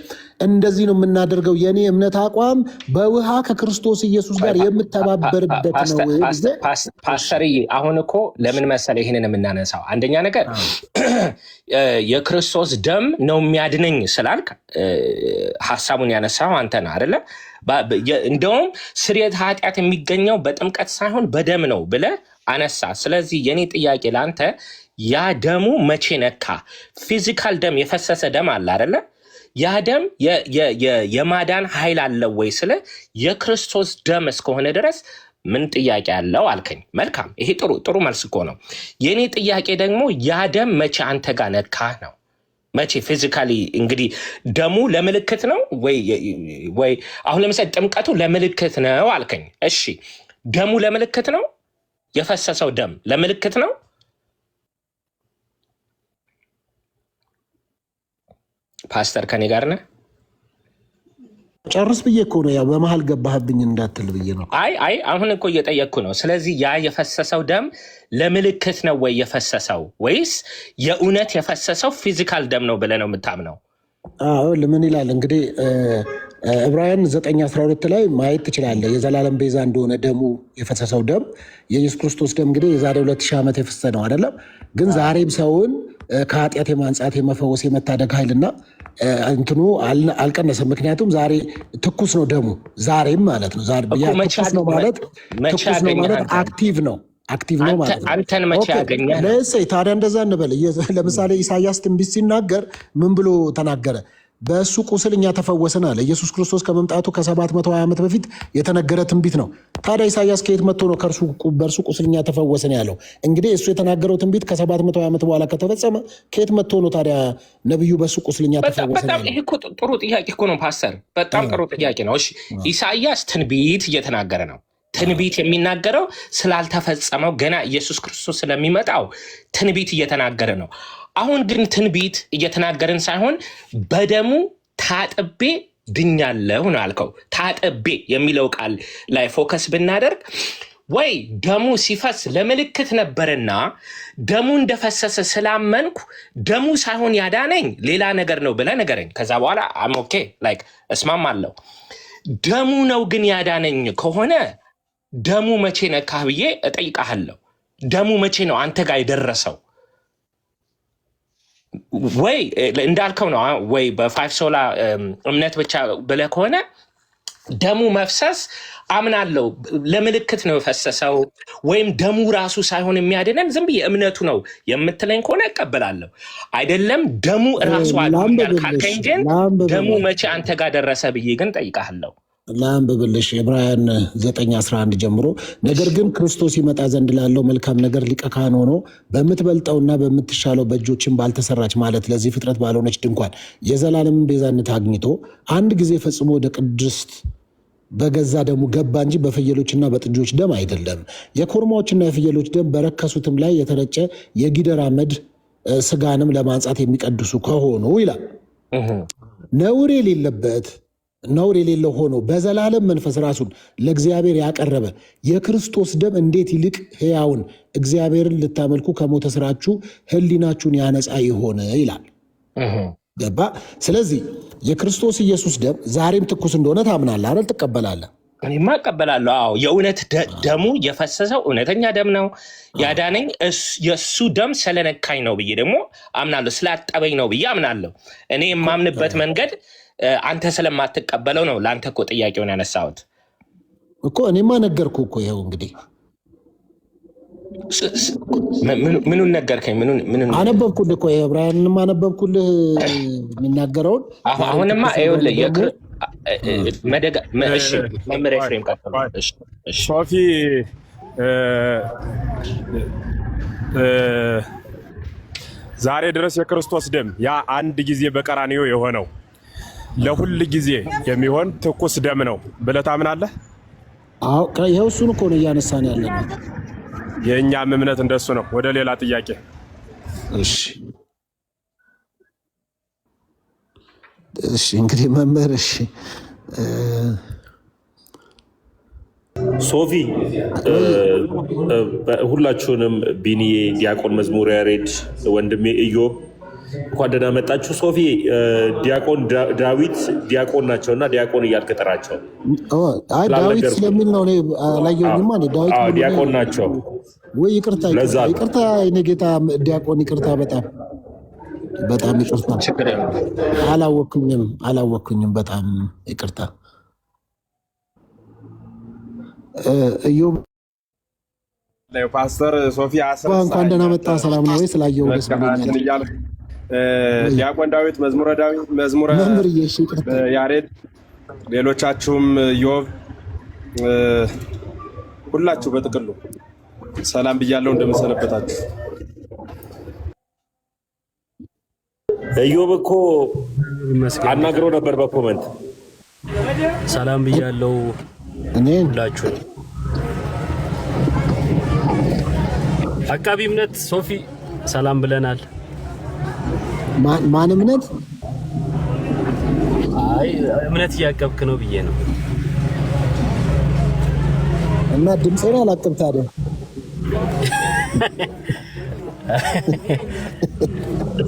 እንደዚህ ነው የምናደርገው። የኔ እምነት አቋም በውሃ ከክርስቶስ ኢየሱስ ጋር የምተባበርበት ነው። ፓስተርዬ አሁን እኮ ለምን መሰለህ ይህንን የምናነሳው? አንደኛ ነገር የክርስቶስ ደም ነው የሚያድነኝ ስላልክ ሀሳቡን ያነሳው አንተ ነህ አይደለ? እንደውም ስርየት ኃጢአት የሚገኘው በጥምቀት ሳይሆን በደም ነው ብለህ አነሳ። ስለዚህ የኔ ጥያቄ ለአንተ ያ ደሙ መቼ ነካ? ፊዚካል ደም የፈሰሰ ደም አለ አይደለ? ያ ደም የማዳን ኃይል አለው ወይ? ስለ የክርስቶስ ደም እስከሆነ ድረስ ምን ጥያቄ አለው አልከኝ። መልካም፣ ይሄ ጥሩ መልስ እኮ ነው። የኔ ጥያቄ ደግሞ ያ ደም መቼ አንተ ጋር ነካ ነው። መቼ ፊዚካሊ? እንግዲህ ደሙ ለምልክት ነው ወይ አሁን ለምሳሌ ጥምቀቱ ለምልክት ነው አልከኝ። እሺ ደሙ ለምልክት ነው? የፈሰሰው ደም ለምልክት ነው? ፓስተር ከኔ ጋር ነህ? ጨርስ ብዬ እኮ ነው፣ ያው በመሀል ገባህብኝ እንዳትል ብዬ ነው። አይ አሁን እኮ እየጠየቅኩ ነው። ስለዚህ ያ የፈሰሰው ደም ለምልክት ነው ወይ የፈሰሰው፣ ወይስ የእውነት የፈሰሰው ፊዚካል ደም ነው ብለህ ነው የምታምነው? ምን ይላል እንግዲህ ዕብራውያን 9:12 ላይ ማየት ትችላለህ። የዘላለም ቤዛ እንደሆነ ደሙ የፈሰሰው ደም የኢየሱስ ክርስቶስ ደም እንግዲህ የዛሬ 2000 ዓመት የፈሰሰ ነው አይደለም። ግን ዛሬም ሰውን ከኃጢአት የማንጻት የመፈወስ የመታደግ ኃይልና እንትኑ አልቀነሰም። ምክንያቱም ዛሬ ትኩስ ነው ደሙ፣ ዛሬም ማለት ነው። ትኩስ ነው ማለት አክቲቭ ነው ማለት ነው። አንተን መቼ ያገኛል? ታዲያ እንደዛ እንበል። ለምሳሌ ኢሳያስ ትንቢት ሲናገር ምን ብሎ ተናገረ? በእሱ ቁስል እኛ ተፈወስን አለ። ኢየሱስ ክርስቶስ ከመምጣቱ ከ720 ዓመት በፊት የተነገረ ትንቢት ነው። ታዲያ ኢሳያስ ከየት መጥቶ ነው በእርሱ ቁስል እኛ ተፈወስን ያለው? እንግዲህ እሱ የተናገረው ትንቢት ከ720 ዓመት በኋላ ከተፈጸመ ከየት መጥቶ ነው ታዲያ ነቢዩ በእሱ ቁስል እኛ ተፈወስን ያለው? ይሄ ጥሩ ጥያቄ እኮ ነው ፓስተር፣ በጣም ጥሩ ጥያቄ ነው። እሺ ኢሳያስ ትንቢት እየተናገረ ነው። ትንቢት የሚናገረው ስላልተፈጸመው ገና ኢየሱስ ክርስቶስ ስለሚመጣው ትንቢት እየተናገረ ነው። አሁን ግን ትንቢት እየተናገርን ሳይሆን በደሙ ታጥቤ ድኛለሁ ነው ያልከው። ታጥቤ የሚለው ቃል ላይ ፎከስ ብናደርግ ወይ ደሙ ሲፈስ ለምልክት ነበርና ደሙ እንደፈሰሰ ስላመንኩ ደሙ ሳይሆን ያዳነኝ ሌላ ነገር ነው ብለህ ንገረኝ። ከዛ በኋላ አም ኦኬ ላይክ እስማማለሁ። ደሙ ነው ግን ያዳነኝ ከሆነ ደሙ መቼ ነካህ ብዬ እጠይቃለሁ። ደሙ መቼ ነው አንተ ጋር የደረሰው? ወይ እንዳልከው ነው ወይ በፋይቭ ሶላ እምነት ብቻ ብለህ ከሆነ ደሙ መፍሰስ አምናለሁ፣ ለምልክት ነው የፈሰሰው፣ ወይም ደሙ ራሱ ሳይሆን የሚያድነን ዝም ብዬ እምነቱ ነው የምትለኝ ከሆነ እቀበላለሁ። አይደለም ደሙ ራሱ አድኖኛል ካልከኝ ግን ደሙ መቼ አንተ ጋር ደረሰ ብዬ ግን ጠይቃለሁ። ለአንብብልሽ ዕብራውያን 9:11 ጀምሮ ነገር ግን ክርስቶስ ይመጣ ዘንድ ላለው መልካም ነገር ሊቀ ካህን ሆኖ በምትበልጠውና በምትሻለው በእጆችን ባልተሰራች ማለት ለዚህ ፍጥረት ባልሆነች ድንኳን የዘላለምን ቤዛነት አግኝቶ አንድ ጊዜ ፈጽሞ ወደ ቅድስት በገዛ ደሙ ገባ እንጂ በፍየሎችና በጥጆች ደም አይደለም። የኮርማዎችና የፍየሎች ደም በረከሱትም ላይ የተረጨ የጊደር አመድ ስጋንም ለማንጻት የሚቀድሱ ከሆኑ ይላል ነውር የሌለው ሆኖ በዘላለም መንፈስ ራሱን ለእግዚአብሔር ያቀረበ የክርስቶስ ደም እንዴት ይልቅ ሕያውን እግዚአብሔርን ልታመልኩ ከሞተ ስራችሁ ሕሊናችሁን ያነጻ ይሆን ይላል። ገባ? ስለዚህ የክርስቶስ ኢየሱስ ደም ዛሬም ትኩስ እንደሆነ ታምናለህ አይደል? ትቀበላለህ? እኔማ እቀበላለሁ። አዎ የእውነት ደሙ የፈሰሰው እውነተኛ ደም ነው ያዳነኝ። የእሱ ደም ስለነካኝ ነው ብዬ ደግሞ አምናለሁ። ስላጠበኝ ነው ብዬ አምናለሁ። እኔ የማምንበት መንገድ አንተ ስለማትቀበለው ነው። ለአንተ እኮ ጥያቄውን ያነሳሁት እኮ እኔማ ነገርኩ እኮ። ይኸው እንግዲህ ምኑን ነገርከኝ? ምኑን አነበብኩልህ እኮ ዕብራውያንንም አነበብኩልህ የሚናገረውን። አሁንማ ይኸውልህ መምህር ኤፍሬም ቀጥሎ። ሶፊ ዛሬ ድረስ የክርስቶስ ደም ያ አንድ ጊዜ በቀራንዮ የሆነው ለሁል ጊዜ የሚሆን ትኩስ ደም ነው ብለህ ታምናለህ? አዎ ይኸው እሱን እኮ ነው እያነሳን ያለ ነው። የእኛም እምነት እንደሱ ነው። ወደ ሌላ ጥያቄ። እሺ እንግዲህ መምህር ሶፊ ሁላችሁንም ቢኒዬ፣ ዲያቆን መዝሙር ያሬድ፣ ወንድሜ ኢዮብ እንኳን ደህና መጣችሁ። ሶፊ ዲያቆን ዳዊት ዲያቆን ናቸው እና ዲያቆን እያልክ ጥራቸው። ዳዊት ስለሚል ነው አላየሁኝማ። ዳዊት ዲያቆን ናቸው ወይ? ይቅርታ የኔ ጌታ ዲያቆን፣ ይቅርታ፣ በጣም ይቅርታ። አላወኩኝም። በጣም ይቅርታ። ፓስተር ሶፊ እንኳን ደህና መጣ። ሰላም ነው ወይ? ስላየሁ ደስ ብሎኛል። ዲያቆን ዳዊት፣ መዝሙረ ያሬድ፣ ሌሎቻችሁም ኢዮብ፣ ሁላችሁ በጥቅሉ ሰላም ብያለሁ። እንደምሰነበታችሁ። ኢዮብ እኮ አናግሮ ነበር በኮመንት። ሰላም ብያለሁ ሁላችሁ። አቃቢ እምነት ሶፊ ሰላም ብለናል። ማን እምነት? አይ እምነት እያቀብክ ነው ብዬ ነው። እና ድምጼን አላቅም ታዲያ?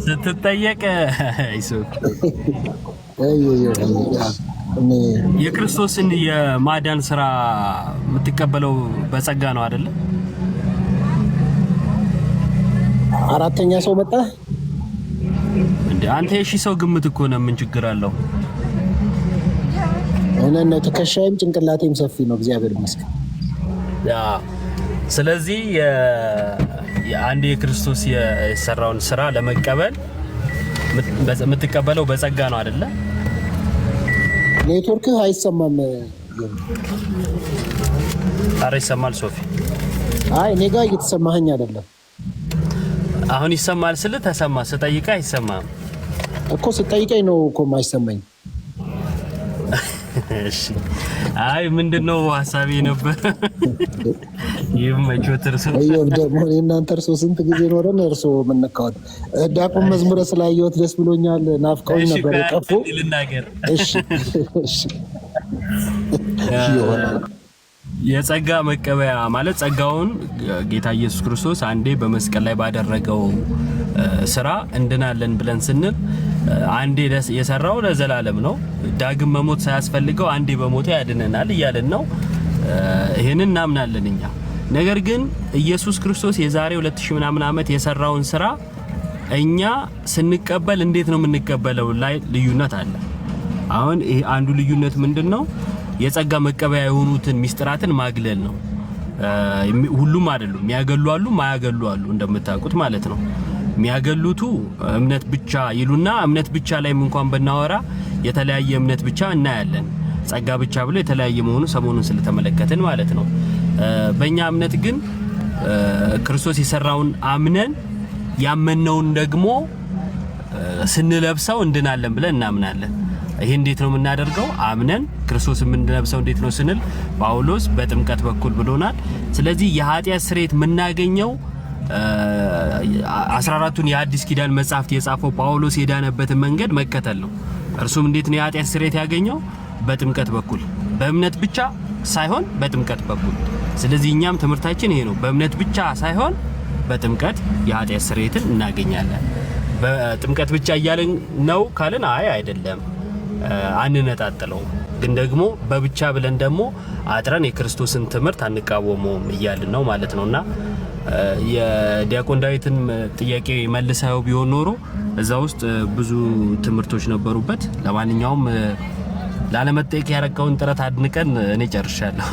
ስትጠየቅ የክርስቶስን የማዳን ስራ የምትቀበለው በጸጋ ነው አይደለ? አራተኛ ሰው መጣ እንዴ? አንተ የሺህ ሰው ግምት እኮ ነው። ምን ችግር አለው? እኔ ትከሻይም ጭንቅላቴም ሰፊ ነው፣ እግዚአብሔር ይመስገን። ስለዚህ የአንድ የክርስቶስ የሰራውን ስራ ለመቀበል የምትቀበለው በጸጋ ነው አይደለ? ኔትወርክህ አይሰማም። ኧረ ይሰማል ሶፊ። አይ እኔ ጋር እየተሰማኸኝ አይደለም። አሁን ይሰማል ስል ተሰማ፣ ስጠይቅህ አይሰማም እኮ። ስጠይቀኝ ነው እኮ የማይሰማኝ። እሺ አይ ምንድነው ሐሳቤ ነበር። ይመቾት እርሶ ደግሞ እናንተ እርሶ ስንት ጊዜ ኖረን እርሶ የምንካወት። ዲያቆን መዝሙረ ስላየሁት ደስ ብሎኛል። ናፍቀውኝ ነበር የጠፉ። እሺ የጸጋ መቀበያ ማለት ጸጋውን ጌታ ኢየሱስ ክርስቶስ አንዴ በመስቀል ላይ ባደረገው ስራ እንድናለን ብለን ስንል አንዴ የሰራው ለዘላለም ነው። ዳግም መሞት ሳያስፈልገው አንዴ በሞት ያድነናል እያለን ነው። ይሄንን እናምናለን እኛ። ነገር ግን ኢየሱስ ክርስቶስ የዛሬ 2000 ምናምን ዓመት የሰራውን ስራ እኛ ስንቀበል እንዴት ነው የምንቀበለው ላይ ልዩነት አለ። አሁን ይሄ አንዱ ልዩነት ምንድነው? የጸጋ መቀበያ የሆኑትን ሚስጥራትን ማግለል ነው። ሁሉም አይደሉም፣ የሚያገሉ አሉ፣ ማያገሉ አሉ እንደምታውቁት ማለት ነው። የሚያገሉቱ እምነት ብቻ ይሉና እምነት ብቻ ላይም እንኳን በናወራ የተለያየ እምነት ብቻ እናያለን። ጸጋ ብቻ ብሎ የተለያየ መሆኑ ሰሞኑን ስለተመለከትን ማለት ነው። በእኛ እምነት ግን ክርስቶስ የሰራውን አምነን ያመነውን ደግሞ ስንለብሰው እንድናለን ብለን እናምናለን። ይሄ እንዴት ነው የምናደርገው? አምነን ክርስቶስ የምንለብሰው እንዴት ነው ስንል ጳውሎስ በጥምቀት በኩል ብሎናል። ስለዚህ የኃጢአት ስርየት የምናገኘው 14ቱን የአዲስ ኪዳን መጻሕፍት የጻፈው ጳውሎስ የዳነበትን መንገድ መከተል ነው። እርሱም እንዴት ነው የኃጢአት ስርየት ያገኘው? በጥምቀት በኩል፣ በእምነት ብቻ ሳይሆን በጥምቀት በኩል። ስለዚህ እኛም ትምህርታችን ይሄ ነው። በእምነት ብቻ ሳይሆን በጥምቀት የኃጢአት ስርየትን እናገኛለን። በጥምቀት ብቻ እያልን ነው ካልን አይ አይደለም፣ አንነጣጥለው። ግን ደግሞ በብቻ ብለን ደግሞ አጥረን የክርስቶስን ትምህርት አንቃወመውም እያልን ነው ማለት ነውና የዲያቆን ዳዊትን ጥያቄ መልሰው ቢሆን ኖሮ እዛ ውስጥ ብዙ ትምህርቶች ነበሩበት። ለማንኛውም ላለመጠየቅ ያረጋውን ጥረት አድንቀን እኔ ጨርሻለሁ።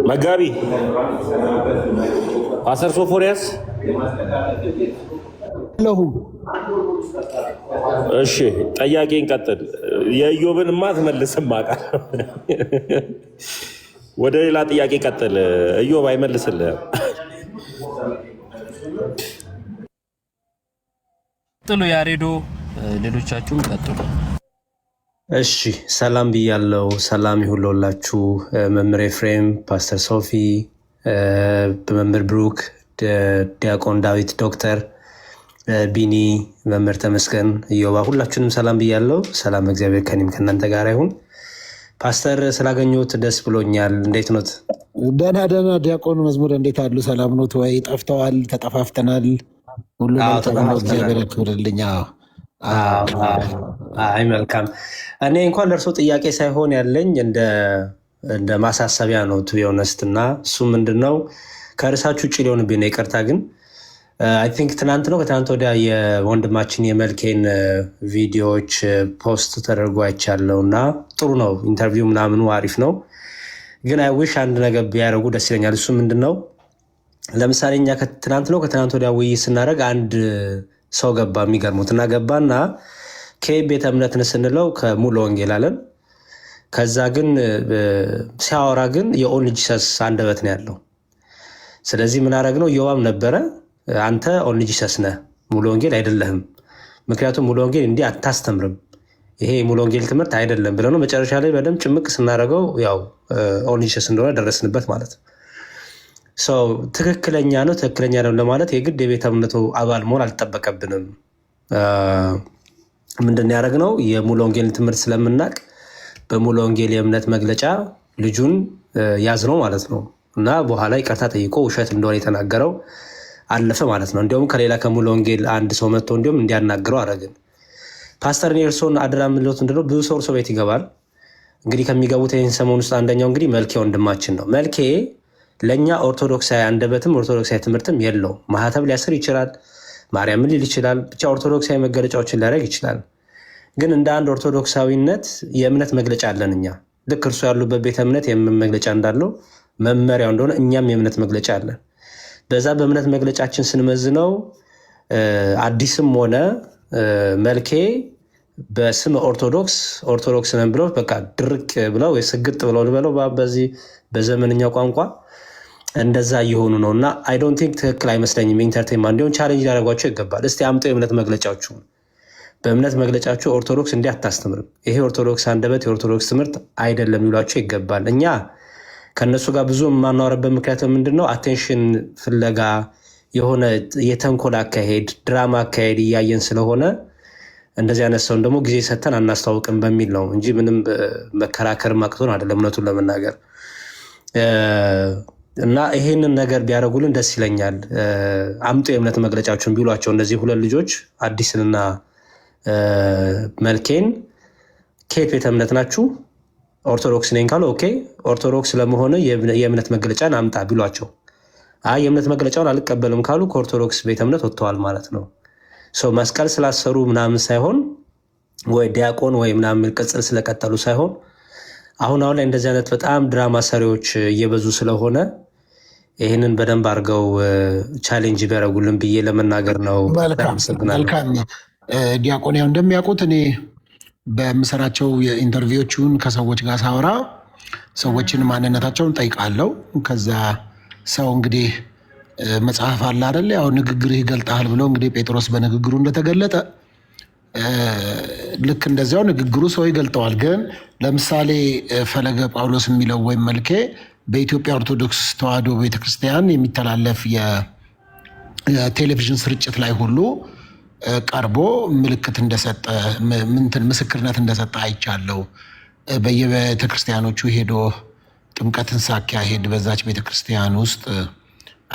መጋቢ ፓስተር ሶፎንያስ ለሁ እሺ፣ ጠያቄን ቀጥል። የኢዮብን ማትመልስም አውቃለሁ። ወደ ሌላ ጥያቄ ቀጥል። ኢዮብ አይመልስልህም። ጥሉ ያሬዶ፣ ሌሎቻችሁም ቀጥሉ። እሺ ሰላም ብያለው። ሰላም ይሁን ለሁላችሁ። መምህር ኤፍሬም፣ ፓስተር ሶፊ፣ መምህር ብሩክ፣ ዲያቆን ዳዊት፣ ዶክተር ቢኒ፣ መምህር ተመስገን፣ ኢዮባ ሁላችሁንም ሰላም ብያለው። ሰላም እግዚአብሔር ከኔም ከእናንተ ጋር ይሁን። ፓስተር ስላገኘሁት ደስ ብሎኛል። እንዴት ኖት? ደህና ደህና። ዲያቆን መዝሙር እንዴት አሉ? ሰላም ኖት ወይ? ጠፍተዋል፣ ተጠፋፍተናል። ሁሉ እግዚአብሔር ያክብርልኝ። አይ መልካም። እኔ እንኳን ለእርሶ ጥያቄ ሳይሆን ያለኝ እንደ ማሳሰቢያ ነው ቱ ቢሆነስት እና እሱ ምንድነው ከርዕሳችሁ ውጭ ሊሆንብኝ ነው፣ ይቅርታ። ግን አይ ቲንክ ትናንት ነው ከትናንት ወዲያ የወንድማችን የመልኬን ቪዲዮዎች ፖስት ተደርጎ አይቻለው እና ጥሩ ነው፣ ኢንተርቪው ምናምኑ አሪፍ ነው። ግን አይ ዊሽ አንድ ነገር ቢያደርጉ ደስ ይለኛል። እሱ ምንድነው ለምሳሌ እኛ ትናንት ነው ከትናንት ወዲያ ውይይት ስናደርግ አንድ ሰው ገባ፣ የሚገርሙት እና ገባና ከቤተ እምነትን ስንለው ከሙሉ ወንጌል አለን። ከዛ ግን ሲያወራ ግን የኦንሊ ጂሰስ አንደበት ነው ያለው። ስለዚህ ምን አደረግ ነው ኢዮባም ነበረ፣ አንተ ኦንሊ ጂሰስ ነህ፣ ሙሉ ወንጌል አይደለህም፣ ምክንያቱም ሙሉ ወንጌል እንዲህ አታስተምርም፣ ይሄ ሙሉ ወንጌል ትምህርት አይደለም ብለው ነው መጨረሻ ላይ በደንብ ጭምቅ ስናደርገው ያው ኦንሊ ጂሰስ እንደሆነ ደረስንበት ማለት ነው። ትክክለኛ ነው ትክክለኛ ነው ለማለት የግድ የቤተ እምነቱ አባል መሆን አልጠበቀብንም። ምንድን ያደረግነው የሙሉ ወንጌል ትምህርት ስለምናቅ በሙሉ ወንጌል የእምነት መግለጫ ልጁን ያዝነው ማለት ነው እና በኋላ ይቅርታ ጠይቆ ውሸት እንደሆነ የተናገረው አለፈ ማለት ነው። እንዲሁም ከሌላ ከሙሉ ወንጌል አንድ ሰው መጥቶ እንዲሁም እንዲያናግረው አደረግን። ፓስተር ኔልሶን አደራ የምንለት ምንድነው ብዙ ሰው እርሶ ቤት ይገባል። እንግዲህ ከሚገቡት ይህን ሰሞን ውስጥ አንደኛው እንግዲህ መልኬ ወንድማችን ነው። መልኬ ለእኛ ኦርቶዶክሳዊ አንደበትም ኦርቶዶክሳዊ ትምህርትም የለው። ማህተብ ሊያስር ይችላል፣ ማርያምን ሊል ይችላል፣ ብቻ ኦርቶዶክሳዊ መገለጫዎችን ሊያደርግ ይችላል። ግን እንደ አንድ ኦርቶዶክሳዊነት የእምነት መግለጫ አለን እኛ። ልክ እርሱ ያሉበት ቤተ እምነት የእምነት መግለጫ እንዳለው መመሪያው እንደሆነ እኛም የእምነት መግለጫ አለን። በዛ በእምነት መግለጫችን ስንመዝነው አዲስም ሆነ መልኬ በስም ኦርቶዶክስ ነን ብለው በቃ ድርቅ ብለው ወይ ስግጥ ብለው ልበለው በዚህ በዘመንኛ ቋንቋ እንደዛ እየሆኑ ነው እና አይ ዶንት ቲንክ ትክክል አይመስለኝም። ኢንተርቴንመንት እንዲሆን ቻሌንጅ ሊያደርጓቸው ይገባል። እስቲ አምጦ የእምነት መግለጫችሁ በእምነት መግለጫችሁ ኦርቶዶክስ እንዲህ አታስተምርም፣ ይሄ ኦርቶዶክስ አንደበት የኦርቶዶክስ ትምህርት አይደለም ይሏቸው ይገባል። እኛ ከእነሱ ጋር ብዙ የማናወራበት ምክንያት ምንድን ነው? አቴንሽን ፍለጋ የሆነ የተንኮል አካሄድ ድራማ አካሄድ እያየን ስለሆነ እንደዚህ አይነት ሰውን ደግሞ ጊዜ ሰተን አናስተዋውቅም በሚል ነው እንጂ ምንም መከራከር ማቅቶን አይደለም እውነቱን ለመናገር እና ይሄንን ነገር ቢያደርጉልን ደስ ይለኛል። አምጡ የእምነት መግለጫቸውን ቢሏቸው እነዚህ ሁለት ልጆች አዲስንና መልኬን ከየት ቤተ እምነት ናችሁ? ኦርቶዶክስ ነኝ ካሉ ኦኬ፣ ኦርቶዶክስ ለመሆነ የእምነት መግለጫን አምጣ ቢሏቸው፣ አይ የእምነት መግለጫውን አልቀበልም ካሉ ከኦርቶዶክስ ቤተ እምነት ወጥተዋል ማለት ነው። ሰው መስቀል ስላሰሩ ምናምን ሳይሆን ወይ ዲያቆን ወይ ምናምን ቅጽል ስለቀጠሉ ሳይሆን አሁን ላይ እንደዚህ አይነት በጣም ድራማ ሰሪዎች እየበዙ ስለሆነ ይህንን በደንብ አድርገው ቻሌንጅ ቢያደርጉልን ብዬ ለመናገር ነው። መልካም ዲያቆን፣ ያው እንደሚያውቁት እኔ በምሰራቸው የኢንተርቪዎቹን ከሰዎች ጋር ሳወራ ሰዎችን ማንነታቸውን ጠይቃለሁ። ከዛ ሰው እንግዲህ መጽሐፍ አለ አይደለ? ያው ንግግርህ ይገልጣል ብለው እንግዲህ ጴጥሮስ በንግግሩ እንደተገለጠ ልክ እንደዚያው ንግግሩ ሰው ይገልጠዋል። ግን ለምሳሌ ፈለገ ጳውሎስ የሚለው ወይም መልኬ በኢትዮጵያ ኦርቶዶክስ ተዋሕዶ ቤተክርስቲያን የሚተላለፍ የቴሌቪዥን ስርጭት ላይ ሁሉ ቀርቦ ምልክት እንደሰጠ ምስክርነት እንደሰጠ አይቻለው። በየቤተክርስቲያኖቹ ሄዶ ጥምቀትን ሳካሄድ በዛች ቤተክርስቲያን ውስጥ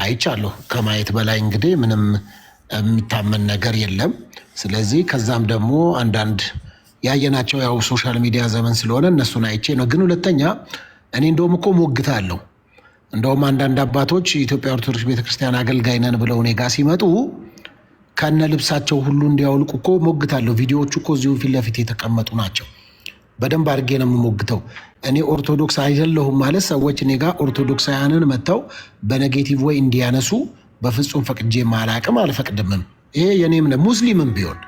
አይቻለሁ። ከማየት በላይ እንግዲህ ምንም የሚታመን ነገር የለም። ስለዚህ ከዛም ደግሞ አንዳንድ ያየናቸው ያው ሶሻል ሚዲያ ዘመን ስለሆነ እነሱን አይቼ ነው። ግን ሁለተኛ እኔ እንደውም እኮ ሞግታለሁ። እንደውም አንዳንድ አባቶች የኢትዮጵያ ኦርቶዶክስ ቤተክርስቲያን አገልጋይ ነን ብለው እኔ ጋ ሲመጡ ከነ ልብሳቸው ሁሉ እንዲያውልቁ እኮ ሞግታለሁ። ቪዲዮዎቹ እኮ እዚሁ ፊት ለፊት የተቀመጡ ናቸው። በደንብ አድርጌ ነው የምሞግተው። እኔ ኦርቶዶክስ አይደለሁም ማለት ሰዎች እኔ ጋር ኦርቶዶክሳውያንን መጥተው በኔጌቲቭ ወይ እንዲያነሱ በፍጹም ፈቅጄ ማላቅም አልፈቅድምም። ይሄ የኔም ነው። ሙስሊምም ቢሆን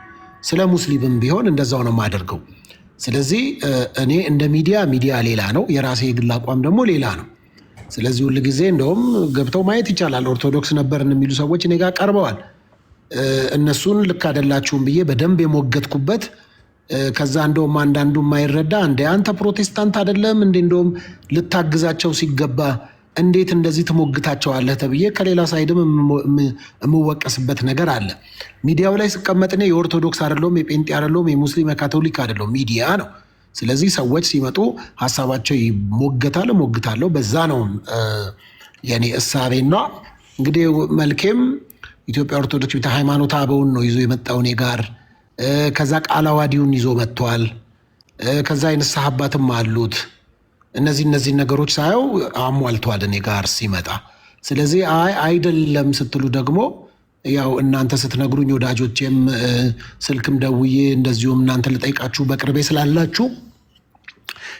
ስለ ሙስሊምም ቢሆን እንደዛው ነው የማደርገው። ስለዚህ እኔ እንደ ሚዲያ ሌላ ነው፣ የራሴ የግል አቋም ደግሞ ሌላ ነው። ስለዚህ ሁል ጊዜ እንደውም ገብተው ማየት ይቻላል። ኦርቶዶክስ ነበርን የሚሉ ሰዎች እኔ ጋር ቀርበዋል። እነሱን ልክ አይደላችሁም ብዬ በደንብ የሞገትኩበት ከዛ እንደውም አንዳንዱ የማይረዳ እንደ አንተ ፕሮቴስታንት አይደለም እንዴ እንደውም ልታግዛቸው ሲገባ እንዴት እንደዚህ ትሞግታቸዋለህ ተብዬ ከሌላ ሳይድም የምወቀስበት ነገር አለ። ሚዲያው ላይ ስቀመጥ እኔ የኦርቶዶክስ አይደለሁም፣ የጴንጤ አይደለሁም፣ የሙስሊም የካቶሊክ አይደለሁም፣ ሚዲያ ነው። ስለዚህ ሰዎች ሲመጡ ሀሳባቸው ሞግታለሁ። በዛ ነው የኔ እሳቤና እንግዲህ መልኬም ኢትዮጵያ ኦርቶዶክስ ቤተ ሃይማኖት አበውን ነው ይዞ የመጣው እኔ ጋር። ከዛ ቃለ ዓዋዲውን ይዞ መጥቷል። ከዛ የንስሐ አባትም አሉት። እነዚህ ነገሮች ሳየው አሟልቷል እኔ ጋር ሲመጣ። ስለዚህ አይደለም ስትሉ ደግሞ ያው እናንተ ስትነግሩኝ ወዳጆቼም ስልክም ደውዬ እንደዚሁም እናንተ ልጠይቃችሁ በቅርቤ ስላላችሁ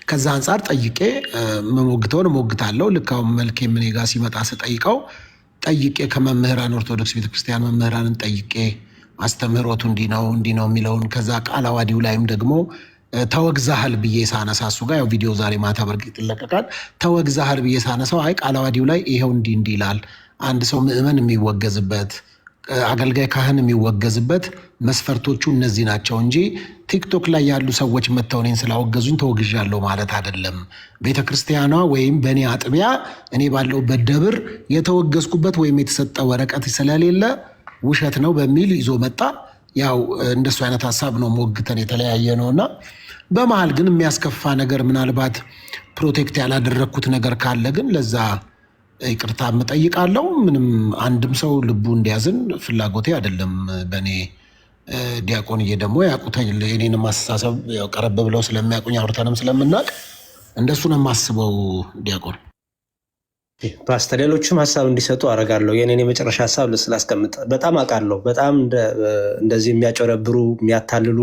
ከዛ አንጻር ጠይቄ መሞግተውን እሞግታለሁ። ልካውን መልኬም እኔ ጋር ሲመጣ ስጠይቀው ጠይቄ ከመምህራን ኦርቶዶክስ ቤተክርስቲያን መምህራንን ጠይቄ አስተምህሮቱ እንዲህ ነው የሚለውን ከዛ ቃለ ዓዋዲው ላይም ደግሞ ተወግዛሃል ብዬ ሳነሳ እሱ ጋር ያው ቪዲዮ ዛሬ ማታ በርግጥ ይለቀቃል። ተወግዛሃል ብዬ ሳነሳው ቃለ ዓዋዲው ላይ ይሄው እንዲህ ይላል። አንድ ሰው ምዕመን የሚወገዝበት አገልጋይ ካህን የሚወገዝበት መስፈርቶቹ እነዚህ ናቸው እንጂ ቲክቶክ ላይ ያሉ ሰዎች መጥተው እኔን ስላወገዙኝ ተወግዣለሁ ማለት አይደለም። ቤተክርስቲያኗ ወይም በእኔ አጥቢያ እኔ ባለሁበት ደብር የተወገዝኩበት ወይም የተሰጠ ወረቀት ስለሌለ ውሸት ነው በሚል ይዞ መጣ። ያው እንደሱ አይነት ሀሳብ ነው ሞግተን የተለያየ ነው እና በመሀል ግን የሚያስከፋ ነገር ምናልባት ፕሮቴክት ያላደረግኩት ነገር ካለ ግን ለዛ ይቅርታ እጠይቃለሁ። ምንም አንድም ሰው ልቡ እንዲያዝን ፍላጎቴ አይደለም። በእኔ ዲያቆንዬ ደግሞ ያውቁታል። የኔንም አስተሳሰብ ቀረብ ብለው ስለሚያውቁኝ አውርተንም ስለምናውቅ እንደሱ ነው የማስበው። ዲያቆን ፓስተር፣ ሌሎችም ሀሳብ እንዲሰጡ አደርጋለሁ። የኔን የመጨረሻ ሀሳብ ስላስቀምጥ በጣም አውቃለሁ። በጣም እንደዚህ የሚያጨረብሩ የሚያታልሉ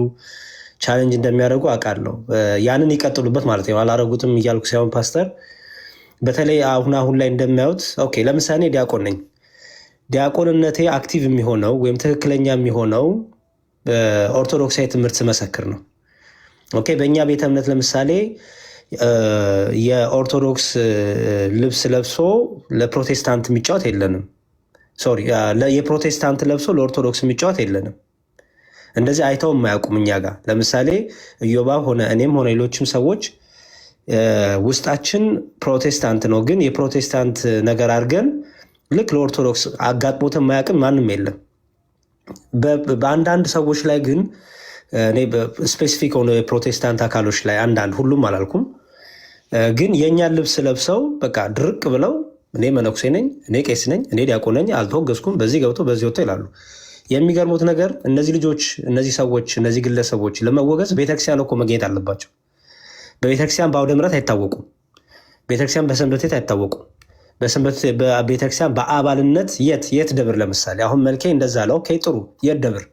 ቻሌንጅ እንደሚያደርጉ አውቃለሁ። ያንን ይቀጥሉበት ማለት ነው። አላረጉትም እያልኩ ሳይሆን ፓስተር፣ በተለይ አሁን ላይ እንደሚያዩት ኦኬ፣ ለምሳሌ ዲያቆን ነኝ። ዲያቆንነቴ አክቲቭ የሚሆነው ወይም ትክክለኛ የሚሆነው ኦርቶዶክሳዊ ትምህርት ስመሰክር ነው። ኦኬ፣ በእኛ ቤተ እምነት ለምሳሌ የኦርቶዶክስ ልብስ ለብሶ ለፕሮቴስታንት የሚጫወት የለንም። ሶሪ፣ የፕሮቴስታንት ለብሶ ለኦርቶዶክስ የሚጫወት የለንም። እንደዚህ አይተው የማያውቁም እኛ ጋር። ለምሳሌ እዮባ ሆነ እኔም ሆነ ሌሎችም ሰዎች ውስጣችን ፕሮቴስታንት ነው፣ ግን የፕሮቴስታንት ነገር አድርገን ልክ ለኦርቶዶክስ አጋጥሞት የማያውቅም ማንም የለም። በአንዳንድ ሰዎች ላይ ግን እኔ ስፔሲፊክ ሆነ የፕሮቴስታንት አካሎች ላይ አንዳንድ፣ ሁሉም አላልኩም፣ ግን የእኛን ልብስ ለብሰው በቃ ድርቅ ብለው እኔ መነኩሴ ነኝ፣ እኔ ቄስ ነኝ፣ እኔ ዲያቆን ነኝ፣ አልተወገዝኩም፣ በዚህ ገብቶ በዚህ ወጥቶ ይላሉ። የሚገርሙት ነገር እነዚህ ልጆች፣ እነዚህ ሰዎች፣ እነዚህ ግለሰቦች ለመወገዝ ቤተክርስቲያን እኮ መገኘት አለባቸው። በቤተክርስቲያን በአውደ ምሕረት አይታወቁም። ቤተክርስቲያን በሰንበት ቤት አይታወቁም። በቤተክርስቲያን በአባልነት የት ደብር፣ ለምሳሌ አሁን መልኬ እንደዛ አለ። ኦኬ ጥሩ፣ የት ደብር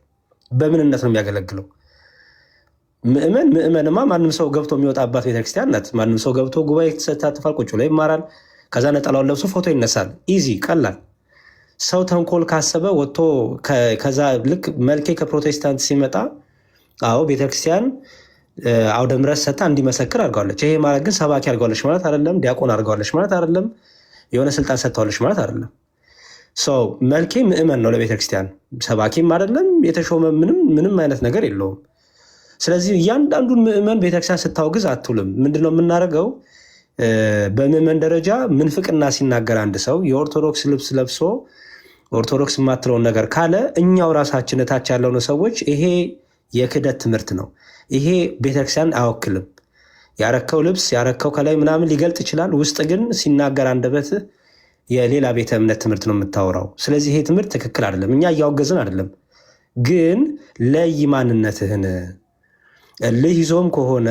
በምንነት ነው የሚያገለግለው? ምእመንማ ማንም ሰው ገብቶ የሚወጣባት ቤተክርስቲያን ናት። ማንም ሰው ገብቶ ጉባኤ ተሳትፋል፣ ቁጭ ብሎ ይማራል፣ ከዛ ነጠላውን ለብሶ ፎቶ ይነሳል። ኢዚ ቀላል። ሰው ተንኮል ካሰበ ወጥቶ ከዛ ልክ መልኬ ከፕሮቴስታንት ሲመጣ አዎ ቤተክርስቲያን አውደ ምሕረት ሰጥታ እንዲመሰክር አድርገዋለች። ይሄ ማለት ግን ሰባኪ አድርገዋለች ማለት አይደለም። ዲያቆን አድርገዋለች ማለት አይደለም። የሆነ ስልጣን ሰጥተዋለች ማለት አይደለም። ሰው መልኬ ምእመን ነው ለቤተክርስቲያን፣ ሰባኪም አይደለም፣ የተሾመ ምንም አይነት ነገር የለውም። ስለዚህ እያንዳንዱን ምእመን ቤተክርስቲያን ስታወግዝ አትውልም። ምንድነው የምናደርገው? በምእመን ደረጃ ምንፍቅና ሲናገር አንድ ሰው የኦርቶዶክስ ልብስ ለብሶ ኦርቶዶክስ የማትለውን ነገር ካለ እኛው ራሳችን እታች ያለውን ሰዎች ይሄ የክህደት ትምህርት ነው፣ ይሄ ቤተክርስቲያን አይወክልም፣ ያረከው ልብስ ያረከው ከላይ ምናምን ሊገልጥ ይችላል፣ ውስጥ ግን ሲናገር አንደበትህ የሌላ ቤተ እምነት ትምህርት ነው የምታወራው። ስለዚህ ይሄ ትምህርት ትክክል አይደለም። እኛ እያወገዝን አይደለም። ግን ለይ ማንነትህን። እልህ ይዞም ከሆነ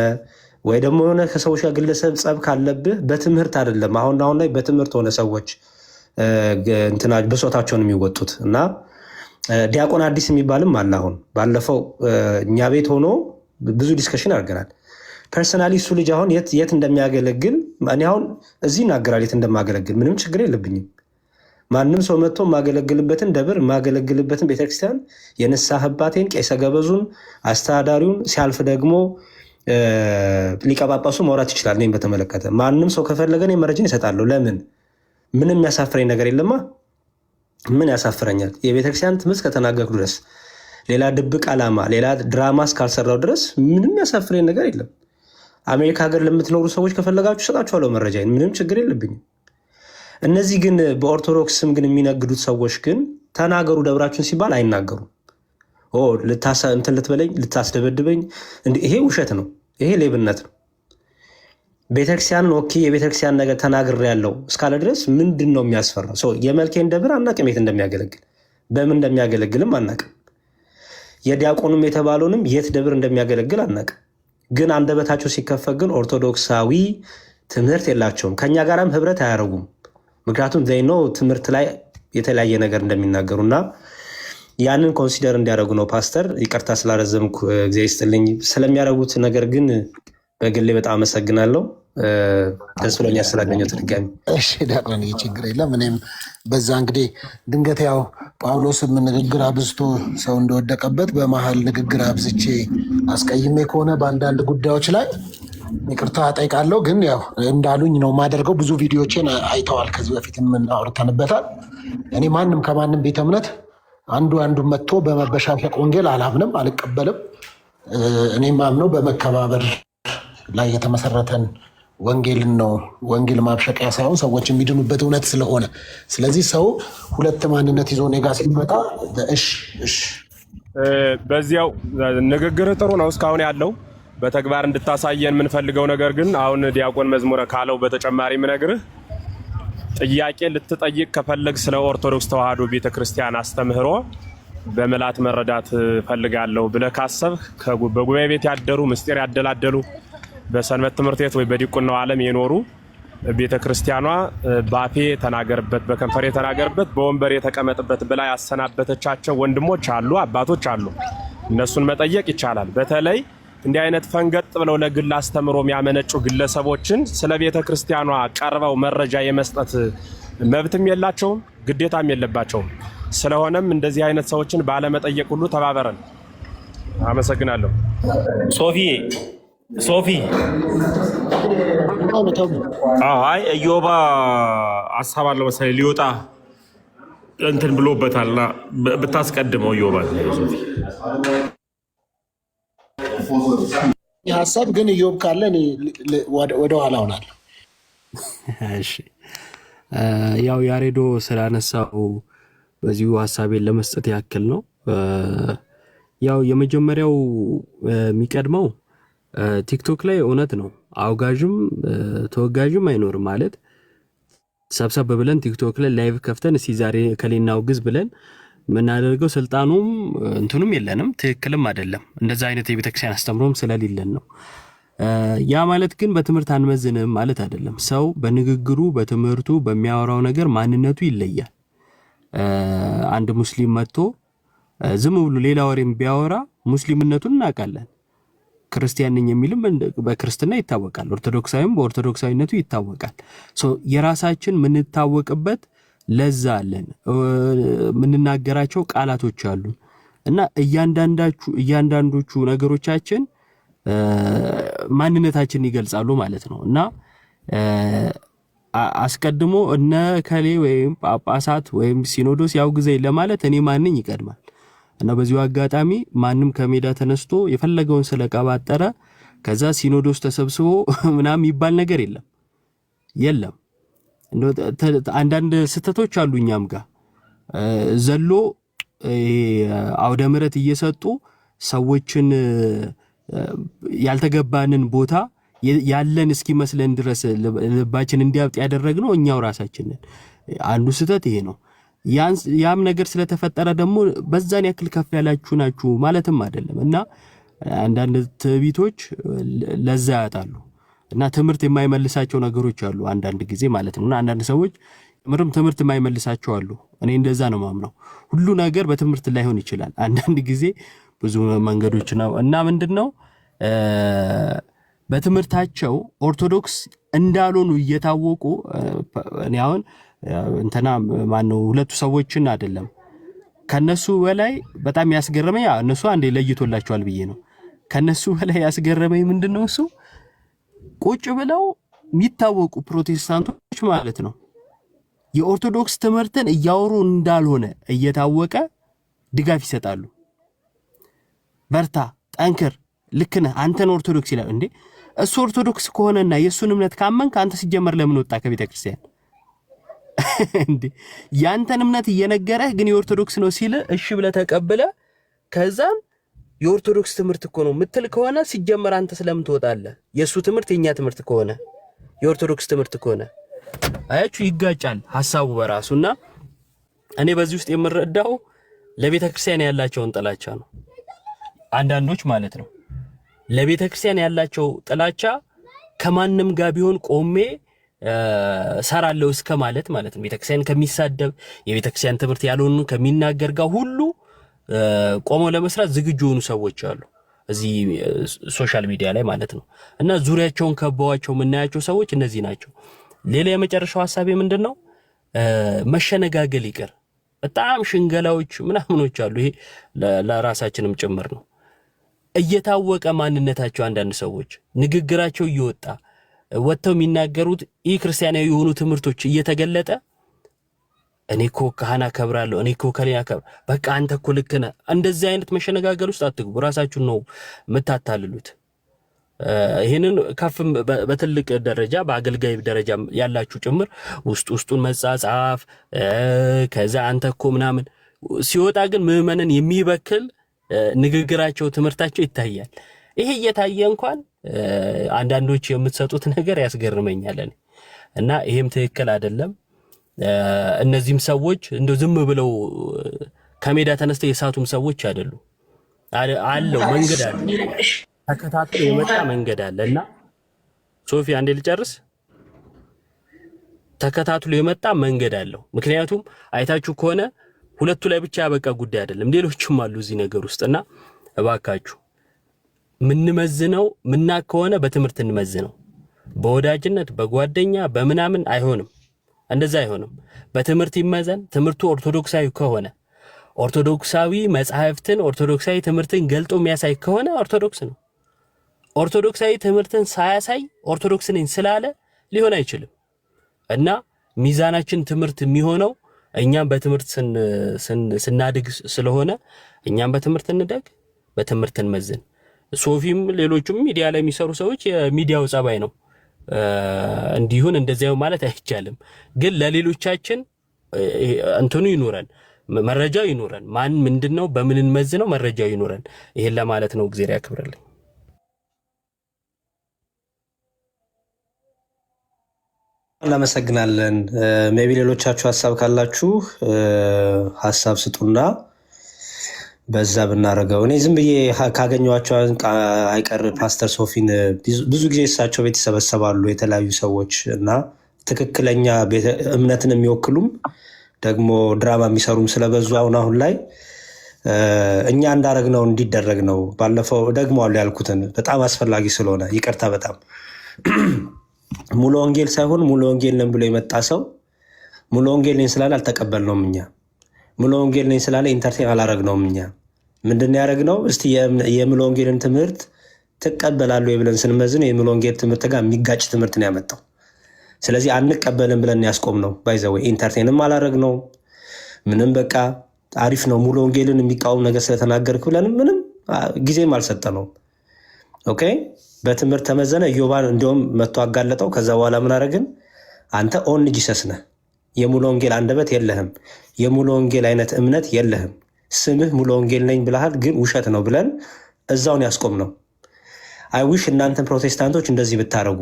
ወይ ደግሞ የሆነ ከሰዎች ጋር ግለሰብ ጸብ ካለብህ በትምህርት አይደለም። አሁን ላይ በትምህርት ሆነ ሰዎች ብሶታቸውን የሚወጡት እና ዲያቆን አዲስ የሚባልም አለ። አሁን ባለፈው እኛ ቤት ሆኖ ብዙ ዲስከሽን አድርገናል። ፐርሰናሊ እሱ ልጅ አሁን የት እንደሚያገለግል እኔ አሁን እዚህ ይናገራል የት እንደማገለግል ምንም ችግር የለብኝም። ማንም ሰው መጥቶ የማገለግልበትን ደብር የማገለግልበትን ቤተክርስቲያን የንስሐ አባቴን ቄሰ ገበዙን አስተዳዳሪውን ሲያልፍ ደግሞ ሊቀ ጳጳሱ ማውራት ይችላል። እኔም በተመለከተ ማንም ሰው ከፈለገ እኔ መረጃን ይሰጣለሁ። ለምን ምንም የሚያሳፍረኝ ነገር የለማ። ምን ያሳፍረኛል? የቤተክርስቲያን ትምህርት ከተናገርኩ ድረስ ሌላ ድብቅ ዓላማ ሌላ ድራማ እስካልሰራው ድረስ ምንም ያሳፍረኝ ነገር የለም። አሜሪካ ሀገር ለምትኖሩ ሰዎች ከፈለጋችሁ ሰጣችኋለሁ መረጃ፣ ምንም ችግር የለብኝም። እነዚህ ግን በኦርቶዶክስ ስም ግን የሚነግዱት ሰዎች ግን ተናገሩ ደብራችሁን ሲባል አይናገሩም። እንትን ልትበለኝ ልታስደበድበኝ፣ ይሄ ውሸት ነው፣ ይሄ ሌብነት ነው። ቤተክርስቲያንን የቤተክርስቲያን ነገር ተናግር ያለው እስካለ ድረስ ምንድን ነው የሚያስፈራው? የመልኬን ደብር አናቅም፣ የት እንደሚያገለግል በምን እንደሚያገለግልም አናቅም። የዲያቆኑም የተባለውንም የት ደብር እንደሚያገለግል አናቅም። ግን አንደበታቸው ሲከፈት ግን ኦርቶዶክሳዊ ትምህርት የላቸውም። ከኛ ጋራም ህብረት አያደርጉም። ምክንያቱም ዘይኖ ትምህርት ላይ የተለያየ ነገር እንደሚናገሩና ያንን ኮንሲደር እንዲያደርጉ ነው። ፓስተር ይቅርታ ስላረዘምኩ ጊዜ ይስጥልኝ። ስለሚያደርጉት ነገር ግን በግሌ በጣም አመሰግናለሁ። ደስ ብሎኛል ስላገኘሁት ድጋሚ። እሺ ዲያቆን ችግር የለም። እኔም በዛ እንግዲህ ድንገት ያው ጳውሎስም ንግግር አብዝቶ ሰው እንደወደቀበት በመሀል ንግግር አብዝቼ አስቀይሜ ከሆነ በአንዳንድ ጉዳዮች ላይ ይቅርታ ጠይቃለሁ። ግን ያው እንዳሉኝ ነው የማደርገው። ብዙ ቪዲዮችን አይተዋል፣ ከዚህ በፊት አውርተንበታል። እኔ ማንም ከማንም ቤተ እምነት አንዱ መጥቶ በመበሻሸቅ ወንጌል አላምንም፣ አልቀበልም። እኔ ማምነው በመከባበር ላይ የተመሰረተን ወንጌልን ነው። ወንጌል ማብሸቂያ ሳይሆን ሰዎች የሚድኑበት እውነት ስለሆነ፣ ስለዚህ ሰው ሁለት ማንነት ይዞ እኔ ጋ ሲመጣ እሺ በዚያው ንግግር ጥሩ ነው እስካሁን ያለው በተግባር እንድታሳየን የምንፈልገው ነገር ግን አሁን ዲያቆን መዝሙረ ካለው በተጨማሪ ምነግርህ ጥያቄ ልትጠይቅ ከፈለግ ስለ ኦርቶዶክስ ተዋሕዶ ቤተክርስቲያን አስተምህሮ በመላት መረዳት ፈልጋለሁ ብለህ ካሰብህ በጉባኤ ቤት ያደሩ ምስጢር ያደላደሉ በሰንበት ትምህርት ቤት ወይ በዲቁናው ዓለም የኖሩ ቤተክርስቲያኗ ባፌ ተናገርበት በከንፈሬ ተናገርበት በወንበር የተቀመጥበት ብላ ያሰናበተቻቸው ወንድሞች አሉ፣ አባቶች አሉ። እነሱን መጠየቅ ይቻላል። በተለይ እንዲህ አይነት ፈንገጥ ብለው ለግል አስተምሮ የሚያመነጩ ግለሰቦችን ስለ ቤተክርስቲያኗ ቀርበው መረጃ የመስጠት መብትም የላቸውም፣ ግዴታም የለባቸውም። ስለሆነም እንደዚህ አይነት ሰዎችን ባለመጠየቅ ሁሉ ተባበረን። አመሰግናለሁ። ሶፊ አይ እዮባ ሀሳብ አለው መሰለኝ ሊወጣ እንትን ብሎበታልና ብታስቀድመው እዮባ ሀሳብ ግን እዮብ ካለ ወደኋላ ሆናለሁ። እሺ ያው ያሬዶ ስላነሳው በዚሁ ሀሳቤን ለመስጠት ያክል ነው። ያው የመጀመሪያው የሚቀድመው ቲክቶክ ላይ እውነት ነው አውጋዥም ተወጋዥም አይኖርም ማለት ሰብሰብ ብለን ቲክቶክ ላይ ላይቭ ከፍተን እስቲ ዛሬ ከሌና አውግዝ ብለን ምናደርገው ስልጣኑም እንትኑም የለንም፣ ትክክልም አይደለም። እንደዛ አይነት የቤተክርስቲያን አስተምሮም ስለሌለን ነው። ያ ማለት ግን በትምህርት አንመዝንም ማለት አይደለም። ሰው በንግግሩ በትምህርቱ በሚያወራው ነገር ማንነቱ ይለያል። አንድ ሙስሊም መጥቶ ዝም ብሎ ሌላ ወሬም ቢያወራ ሙስሊምነቱን እናውቃለን። ክርስቲያን ነኝ የሚልም በክርስትና ይታወቃል፣ ኦርቶዶክሳዊም በኦርቶዶክሳዊነቱ ይታወቃል። የራሳችን ምንታወቅበት ለዛ አለን፣ ምንናገራቸው ቃላቶች አሉ እና እያንዳንዶቹ ነገሮቻችን ማንነታችንን ይገልጻሉ ማለት ነው። እና አስቀድሞ እነ ከሌ ወይም ጳጳሳት ወይም ሲኖዶስ ያውግዘኝ ለማለት እኔ ማንኝ ይቀድማል። እና በዚሁ አጋጣሚ ማንም ከሜዳ ተነስቶ የፈለገውን ስለቀባጠረ ከዛ ሲኖዶስ ተሰብስቦ ምናምን ይባል ነገር የለም። አንዳንድ ስተቶች አሉ እኛም ጋር ዘሎ አውደ ምሕረት እየሰጡ ሰዎችን ያልተገባንን ቦታ ያለን እስኪመስለን ድረስ ልባችን እንዲያብጥ ያደረግነው እኛው ራሳችንን። አንዱ ስተት ይሄ ነው። ያም ነገር ስለተፈጠረ ደግሞ በዛን ያክል ከፍ ያላችሁ ናችሁ ማለትም አይደለም እና አንዳንድ ትዕቢቶች ለዛ ያጣሉ እና ትምህርት የማይመልሳቸው ነገሮች አሉ አንዳንድ ጊዜ ማለት ነው። እና አንዳንድ ሰዎች ትምህርት የማይመልሳቸው አሉ። እኔ እንደዛ ነው ማምነው። ሁሉ ነገር በትምህርት ላይሆን ይችላል። አንዳንድ ጊዜ ብዙ መንገዶች ነው እና ምንድነው በትምህርታቸው ኦርቶዶክስ እንዳልሆኑ እየታወቁ እኔ አሁን እንተና ማነው ሁለቱ ሰዎችን አይደለም ከነሱ በላይ በጣም ያስገረመኝ እነሱ አንዴ ለይቶላቸዋል ብዬ ነው። ከነሱ በላይ ያስገረመኝ ምንድነው እሱ ቁጭ ብለው የሚታወቁ ፕሮቴስታንቶች ማለት ነው የኦርቶዶክስ ትምህርትን እያወሩ እንዳልሆነ እየታወቀ ድጋፍ ይሰጣሉ። በርታ፣ ጠንክር፣ ልክ ነህ አንተን ኦርቶዶክስ ይላል እንዴ። እሱ ኦርቶዶክስ ከሆነና የሱን እምነት ካመንክ አንተ ሲጀመር ለምን ወጣ ከቤተ ክርስቲያን እንዴ? ያንተን እምነት እየነገረህ ግን የኦርቶዶክስ ነው ሲል እሺ ብለህ ተቀብለ ከዛም የኦርቶዶክስ ትምህርት እኮ ነው ምትል ከሆነ ሲጀመር አንተ ስለምን ትወጣለህ? የሱ ትምህርት የኛ ትምህርት ከሆነ የኦርቶዶክስ ትምህርት ከሆነ አያችሁ ይጋጫል ሐሳቡ በራሱና እኔ በዚህ ውስጥ የምረዳው ለቤተ ክርስቲያን ያላቸውን ጥላቻ ነው። አንዳንዶች ማለት ነው ለቤተ ክርስቲያን ያላቸው ጥላቻ ከማንም ጋር ቢሆን ቆሜ ሰራለው እስከ ማለት ነው። ቤተ ክርስቲያን ከሚሳደብ የቤተ ክርስቲያን ትምህርት ያልሆኑ ከሚናገር ጋር ሁሉ ቆመው ለመስራት ዝግጁ ሆኑ ሰዎች አሉ እዚህ ሶሻል ሚዲያ ላይ ማለት ነው። እና ዙሪያቸውን ከበዋቸው የምናያቸው ሰዎች እነዚህ ናቸው። ሌላ የመጨረሻው ሐሳቤ ምንድነው መሸነጋገል ይቀር በጣም ሽንገላዎች ምናምኖች አሉ። ይሄ ለራሳችንም ጭምር ነው። እየታወቀ ማንነታቸው አንዳንድ ሰዎች ንግግራቸው እየወጣ ወጥተው የሚናገሩት ክርስቲያናዊ የሆኑ ትምህርቶች እየተገለጠ እኔ እኮ ካህና ከብራለሁ እኔ እኮ ከሊያ ከብራ በቃ አንተ እኮ ልክ ነህ። እንደዚህ አይነት መሸነጋገል ውስጥ አትግቡ። ራሳችሁን ነው የምታታልሉት። ይሄንን ከፍም በትልቅ ደረጃ በአገልጋይ ደረጃ ያላችሁ ጭምር ውስጡን መጻጻፍ ከዛ አንተ እኮ ምናምን ሲወጣ ግን ምዕመንን የሚበክል ንግግራቸው ትምህርታቸው ይታያል። ይሄ እየታየ እንኳን አንዳንዶች የምትሰጡት ነገር ያስገርመኛል እና ይሄም ትክክል አይደለም። እነዚህም ሰዎች እንደው ዝም ብለው ከሜዳ ተነስተው የሳቱም ሰዎች አይደሉ። አለው መንገድ አለ፣ ተከታትሎ የመጣ መንገድ አለና ሶፊ አንዴ ልጨርስ። ተከታትሎ የመጣ መንገድ አለው። ምክንያቱም አይታችሁ ከሆነ ሁለቱ ላይ ብቻ ያበቃ ጉዳይ አይደለም፣ ሌሎችም አሉ እዚህ ነገር ውስጥና እባካችሁ ምንመዝነው ምና ከሆነ በትምህርት እንመዝነው። በወዳጅነት በጓደኛ በመናምን አይሆንም። እንደዛ አይሆንም። በትምህርት ይመዘን። ትምህርቱ ኦርቶዶክሳዊ ከሆነ ኦርቶዶክሳዊ መጽሐፍትን ኦርቶዶክሳዊ ትምህርትን ገልጦ የሚያሳይ ከሆነ ኦርቶዶክስ ነው። ኦርቶዶክሳዊ ትምህርትን ሳያሳይ ኦርቶዶክስ ነኝ ስላለ ሊሆን አይችልም። እና ሚዛናችን ትምህርት የሚሆነው እኛም በትምህርት ስናድግ ስለሆነ እኛም በትምህርት እንደግ፣ በትምህርት እንመዝን። ሶፊም ሌሎችም ሚዲያ ላይ የሚሰሩ ሰዎች የሚዲያው ጸባይ ነው እንዲሁን እንደዚያው ማለት አይቻልም። ግን ለሌሎቻችን እንትኑ ይኖረን፣ መረጃው ይኖረን፣ ማን ምንድነው በምን እንመዝነው መረጃው ይኖረን። ይሄን ለማለት ነው። እግዚአብሔር ያክብርልኝ። እናመሰግናለን። ሜቢ ሌሎቻችሁ ሀሳብ ካላችሁ ሀሳብ ስጡና በዛ ብናረገው። እኔ ዝም ብዬ ካገኘኋቸው አይቀር ፓስተር ሶፊን ብዙ ጊዜ እሳቸው ቤት ይሰበሰባሉ የተለያዩ ሰዎች እና ትክክለኛ እምነትን የሚወክሉም ደግሞ ድራማ የሚሰሩም ስለበዙ አሁን ላይ እኛ እንዳረግነው እንዲደረግ ነው። ባለፈው ደግሞ አሉ ያልኩትን በጣም አስፈላጊ ስለሆነ ይቅርታ። በጣም ሙሉ ወንጌል ሳይሆን ሙሉ ወንጌል ነን ብሎ የመጣ ሰው ሙሉ ወንጌል ነኝ ስላለ አልተቀበልነውም። እኛ ሙሉ ወንጌል ነኝ ስላለ ኢንተርቴን አላረግነውም። እኛ ምንድን ያደረግነው እስቲ የሙሉ ወንጌልን ትምህርት ትቀበላለህ ብለን ስንመዝን የሙሉ ወንጌል ትምህርት ጋር የሚጋጭ ትምህርት ነው ያመጣው። ስለዚህ አንቀበልም ብለን ያስቆምነው። ባይዘው ኢንተርቴንም አላረግነው ምንም በቃ አሪፍ ነው ሙሉ ወንጌልን የሚቃወም ነገር ስለተናገርክ ብለን ምንም ጊዜም አልሰጠነውም። ኦኬ በትምህርት ተመዘነ። ኢዮባን እንዲሁም መጥቶ አጋለጠው። ከዛ በኋላ ምን አደረግን? አንተ ኦን ጂሰስ ነህ፣ የሙሉ ወንጌል አንደበት የለህም፣ የሙሉ ወንጌል አይነት እምነት የለህም፣ ስምህ ሙሉ ወንጌል ነኝ ብለሃል፣ ግን ውሸት ነው ብለን እዛውን ያስቆምነው። አይዊሽ እናንተን ፕሮቴስታንቶች እንደዚህ ብታረጉ።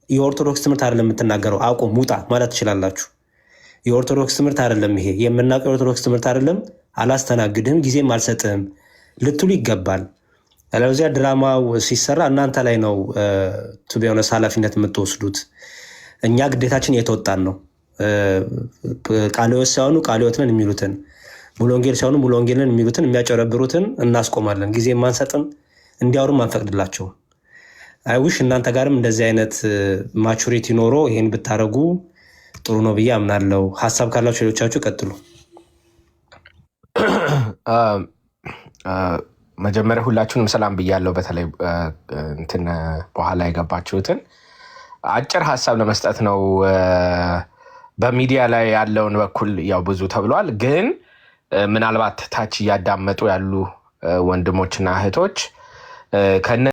የኦርቶዶክስ ትምህርት አይደለም የምትናገረው፣ አቁም፣ ውጣ ማለት ትችላላችሁ። የኦርቶዶክስ ትምህርት አይደለም ይሄ የምናውቀው የኦርቶዶክስ ትምህርት አይደለም፣ አላስተናግድህም፣ ጊዜም አልሰጥህም ልትሉ ይገባል። ያለበዚያ ድራማው ሲሰራ እናንተ ላይ ነው ቢሆነስ ኃላፊነት የምትወስዱት። እኛ ግዴታችን የተወጣን ነው። ቃለ ሕይወት ሳይሆኑ ቃለ ሕይወት ነን የሚሉትን፣ ሙሉ ወንጌል ሳይሆኑ ሙሉ ወንጌል ነን የሚሉትን የሚያጨረብሩትን እናስቆማለን። ጊዜ ማንሰጥም እንዲያወሩም አንፈቅድላቸውም። አይውሽ እናንተ ጋርም እንደዚህ አይነት ማቹሪቲ ኖሮ ይሄን ብታረጉ ጥሩ ነው ብዬ አምናለሁ። ሀሳብ ካላችሁ ሌሎቻችሁ ቀጥሉ። መጀመሪያ ሁላችሁንም ሰላም ብያለሁ። በተለይ እንትን በኋላ የገባችሁትን አጭር ሀሳብ ለመስጠት ነው። በሚዲያ ላይ ያለውን በኩል ያው ብዙ ተብሏል፣ ግን ምናልባት ታች እያዳመጡ ያሉ ወንድሞችና እህቶች ከነ